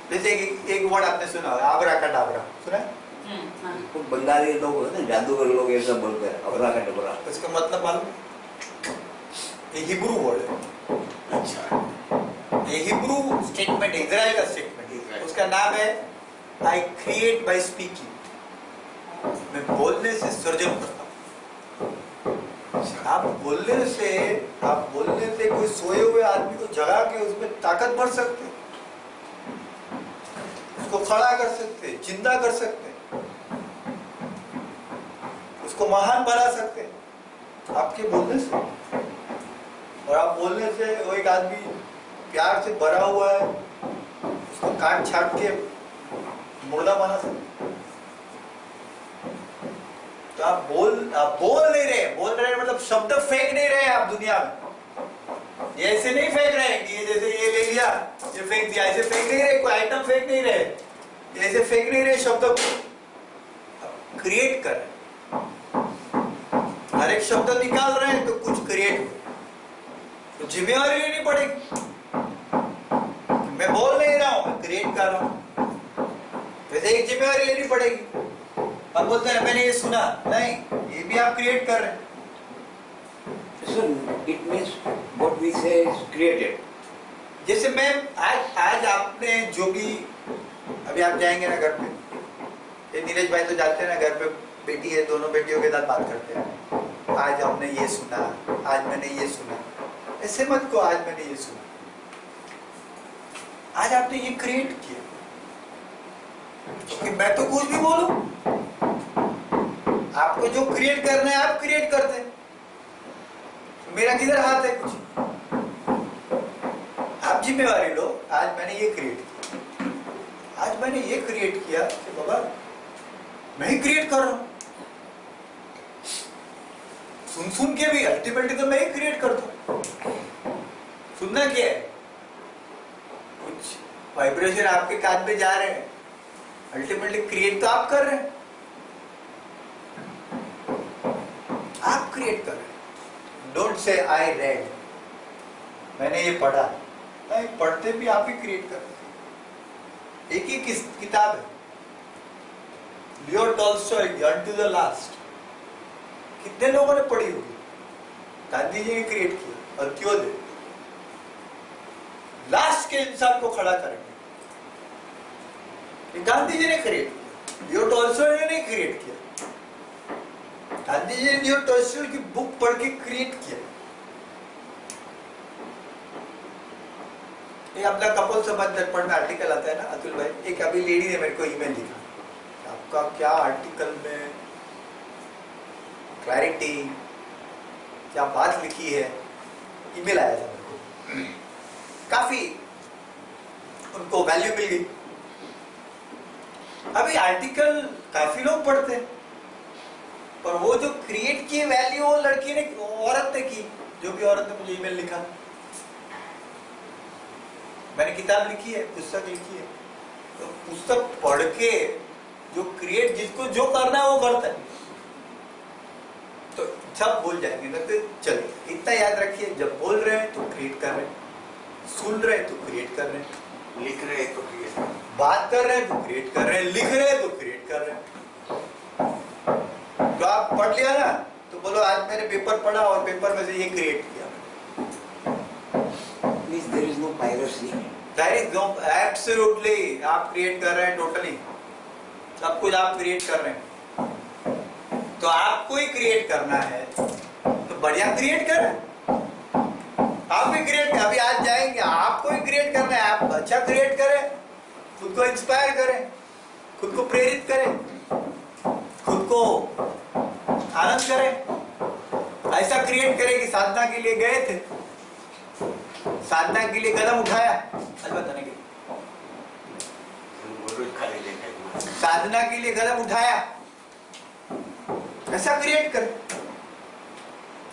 जैसे एक वर्ड आपने सुना होगा, आबरा का डाबरा, सुना है? तो बंगाली लोग होते हैं, जादूगर लोग ऐसा बोलते हैं, अबरा का डबरा। इसका मतलब मालूम? ये हिब्रू वर्ड है। अच्छा, ये हिब्रू स्टेटमेंट, इजराइल का स्टेटमेंट, उसका नाम है आई क्रिएट बाय स्पीकिंग। मैं बोलने से सृजन करता हूँ। आप बोलने से कोई सोए हुए आदमी को जगा के उसमें ताकत भर सकते, उसको खड़ा कर सकते, जिंदा कर सकते, उसको महान बना सकते आपके बोलने से। और आप बोलने से वो एक आदमी प्यार से भरा हुआ है, उसको काट छाट के मुर्दा बना सकते। तो आप बोल नहीं रहे, बोल रहे मतलब शब्द फेंक नहीं रहे आप दुनिया में। ये ऐसे नहीं फेंक रहे कि ये जैसे ये ले लिया, ये फेंक दिया, ऐसे फेंक नहीं रहे, कोई आइटम फेंक नहीं रहे, ऐसे फेंक नहीं रहे शब्द को, क्रिएट कर रहे। हर एक शब्द निकाल रहे हैं तो कुछ क्रिएट हो, तो जिम्मेवारी लेनी पड़ेगी। मैं बोल नहीं रहा हूं, मैं क्रिएट कर रहा हूं, वैसे एक जिम्मेवारी लेनी पड़ेगी। अब बोलते हैं मैंने ये सुना, नहीं, ये भी आप क्रिएट कर रहे हैं। So it means what we say is created. जैसे मैं आज आपने जो भी, अभी आप जाएंगे ना घर पे, ये नीरज भाई तो जाते हैं ना घर पे, बेटी है, दोनों बेटियों के साथ बात करते हैं, आज हमने ये सुना, आज मैंने ये सुना। ऐसे मत को आज मैंने ये सुना, आज आपने ये क्रिएट किया। कि मैं तो कुछ भी बोलूं, आपको जो क्रिएट करना है आप क्रिएट करते हैं, मेरा किधर हाथ है? कुछ आप जिम्मेवारी लो। आज मैंने ये क्रिएट किया, आज मैंने ये क्रिएट किया कि बाबा मैं ही क्रिएट कर रहा हूं, सुन के भी अल्टीमेटली तो मैं ही क्रिएट करता हूं। सुनना क्या है? कुछ वाइब्रेशन आपके कान पे जा रहे हैं, अल्टीमेटली क्रिएट तो आप कर रहे हैं, आप क्रिएट कर रहे हैं। डोंट से आई रेड, मैंने ये पढ़ा, नहीं, पढ़ते भी आप ही क्रिएट कर रहे हैं। एक ही किताब है, Leo Tolstoy until the last, कितने लोगों ने पढ़ी होगी? गांधी जी ने क्रिएट किया, और क्यों दे लास्ट के इंसान को खड़ा करेंगे, गांधी जी ने क्रिएट किया, लियो टॉल्स्टॉय ने नहीं क्रिएट किया। गांधी जी ने लियो टॉल्स्टॉय की बुक पढ़ के क्रिएट किया। ये अपना कपोल समाज दर्पण में आर्टिकल आता है ना अतुल भाई, एक अभी लेडी ने मेरे को ईमेल लिखा, आपका क्या आर्टिकल में क्लैरिटी, क्या बात लिखी है, ईमेल आया था मेरे को, काफी उनको वैल्यू मिल गई। अभी आर्टिकल काफी लोग पढ़ते हैं, पर वो जो क्रिएट की वैल्यू वो लड़की ने, औरत ने की, जो भी औरत ने मुझे ईमेल लिखा। मैंने किताब लिखी है, पुस्तक लिखी है, तो पुस्तक पढ़ के जो क्रिएट, जिसको जो करना है वो करता है, तो सब भूल जाएंगे ना। तो चलिए इतना याद रखिए, जब बोल रहे हैं तो क्रिएट कर रहे हैं, सुन रहे हैं तो क्रिएट कर रहे हैं, लिख रहे हैं तो क्रिएट, बात कर रहे हैं तो क्रिएट कर रहे हैं, लिख रहे हैं तो क्रिएट कर रहे हैं। तो आप पढ़ लिया ना, तो बोलो आज मैंने पेपर पढ़ा और पेपर में से ये क्रिएट किया। Means there is no piracy. There is no, absolutely, आप क्रिएट कर रहे हैं, टोटली सब कुछ आप क्रिएट कर रहे हैं। तो आपको ही क्रिएट करना है, तो बढ़िया क्रिएट करें, आप भी क्रिएट। अभी आज जाएंगे, आप क्रिएट करना है, आप अच्छा क्रिएट करें, खुद को इंस्पायर करें, खुद को प्रेरित करें, खुद को आनंद करें। ऐसा क्रिएट करें कि साधना के लिए गए थे, साधना के लिए कदम उठाया, आज बताने के लिए साधना के लिए कदम उठाया, ऐसा क्रिएट कर।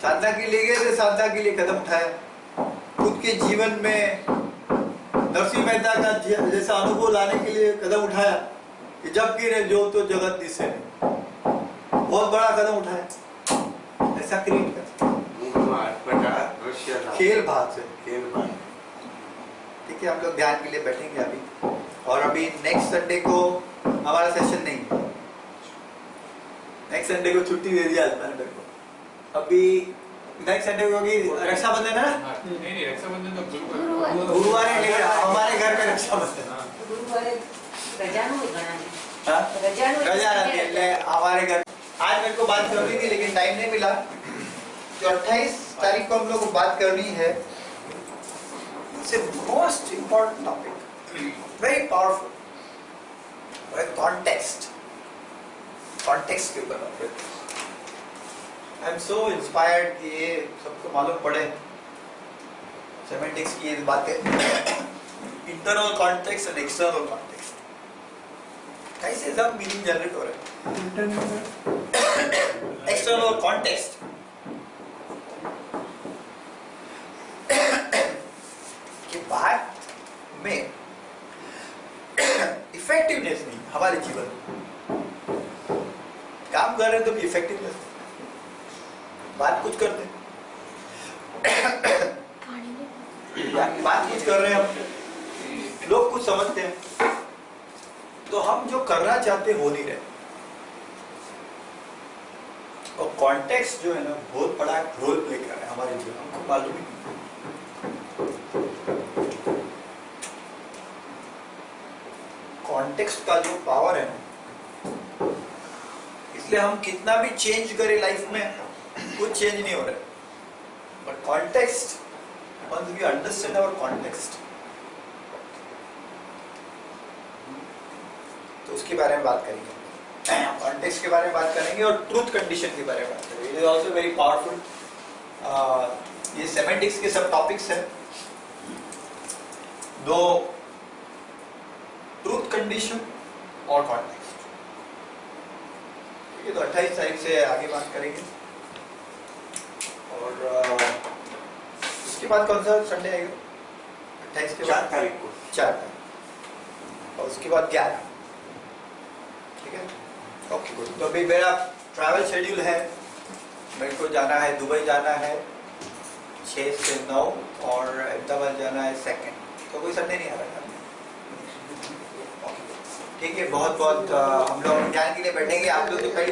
साधना के लिए गए थे, साधना के लिए कदम उठाया, खुद के जीवन में नरसिंह मेहता का जैसा अनुभव लाने के लिए कदम उठाया कि जब गिरे जो तो जगत दिसे, बहुत बड़ा कदम उठाया, ऐसा क्रिएट कर। खेल भाग से, खेल भाग। ठीक है, हम लोग ध्यान के लिए बैठेंगे अभी, और अभी नेक्स्ट संडे को हमारा सेशन नहीं है। नेक्स्ट संडे को छुट्टी दे दिया आज मेरे को। अभी नेक्स्ट संडे को होगी रक्षाबंधन है ना? नहीं रक्षाबंधन तो गुरुवार है, लेकिन हमारे घर में रक्षाबंधन ગુરુવારે રજાનું હોય ઘણાને. हाँ? રજાનું रजा रहती है, એટલે हमारे घर आज मेरे को बात करनी थी लेकिन टाइम नहीं मिला। जो 28 तारीख को हम लोग को बात करनी है, it's a most important topic, very powerful, context, context के ऊपर। आई एम सो इंस्पायर्ड कि ये सबको मालूम पड़े सेमेंटिक्स की ये बातें, internal context and external context, कैसे सब मीनिंग जनरेट हो रहे हैं। एक्सटर्नल कॉन्टेक्स्ट के बाद में इफेक्टिवनेस नहीं हमारे जीवन में। काम कर रहे हैं तो भी इफेक्टिवनेस, बात कुछ करते हैं, बात कुछ कर रहे हैं हम, लोग कुछ समझते हैं, तो हम जो करना चाहते हो नहीं रहे। और कॉन्टेक्स्ट जो है ना बहुत बड़ा रोल प्ले कर रहा है हमारे जीवन में, हमको मालूम ही नहीं। कॉन्टेक्स्ट का जो पावर है ना, इसलिए हम कितना भी चेंज करें लाइफ में कुछ चेंज नहीं हो रहा है। But context, once we understand our context, तो उसके बारे में बात करेंगे, कॉन्टेक्स्ट के बारे में बात करेंगे और ट्रूथ कंडीशन के बारे में बात करेंगे। It is also very powerful. ये सेमेंटिक्स के सब टॉपिक्स हैं, दो ट्रूथ कंडीशन और कॉन्टेक्स्ट। ठीक है, तो 28 तारीख से आगे बात करेंगे। और उसके बाद कौन सा संडे आएगा? 28 के बाद 4 तारीख को 4 तारीख, और उसके बाद 11। ठीक है, ओके गुड। तो अभी मेरा ट्रैवल शेड्यूल है, मेरे को जाना है दुबई, जाना है 6 से 9, और अहमदाबाद जाना है 2, तो कोई संडे नहीं आ रहा है। ठीक है, बहुत बहुत हम लोग ज्ञान के लिए बैठेंगे। आप लोग तो पहले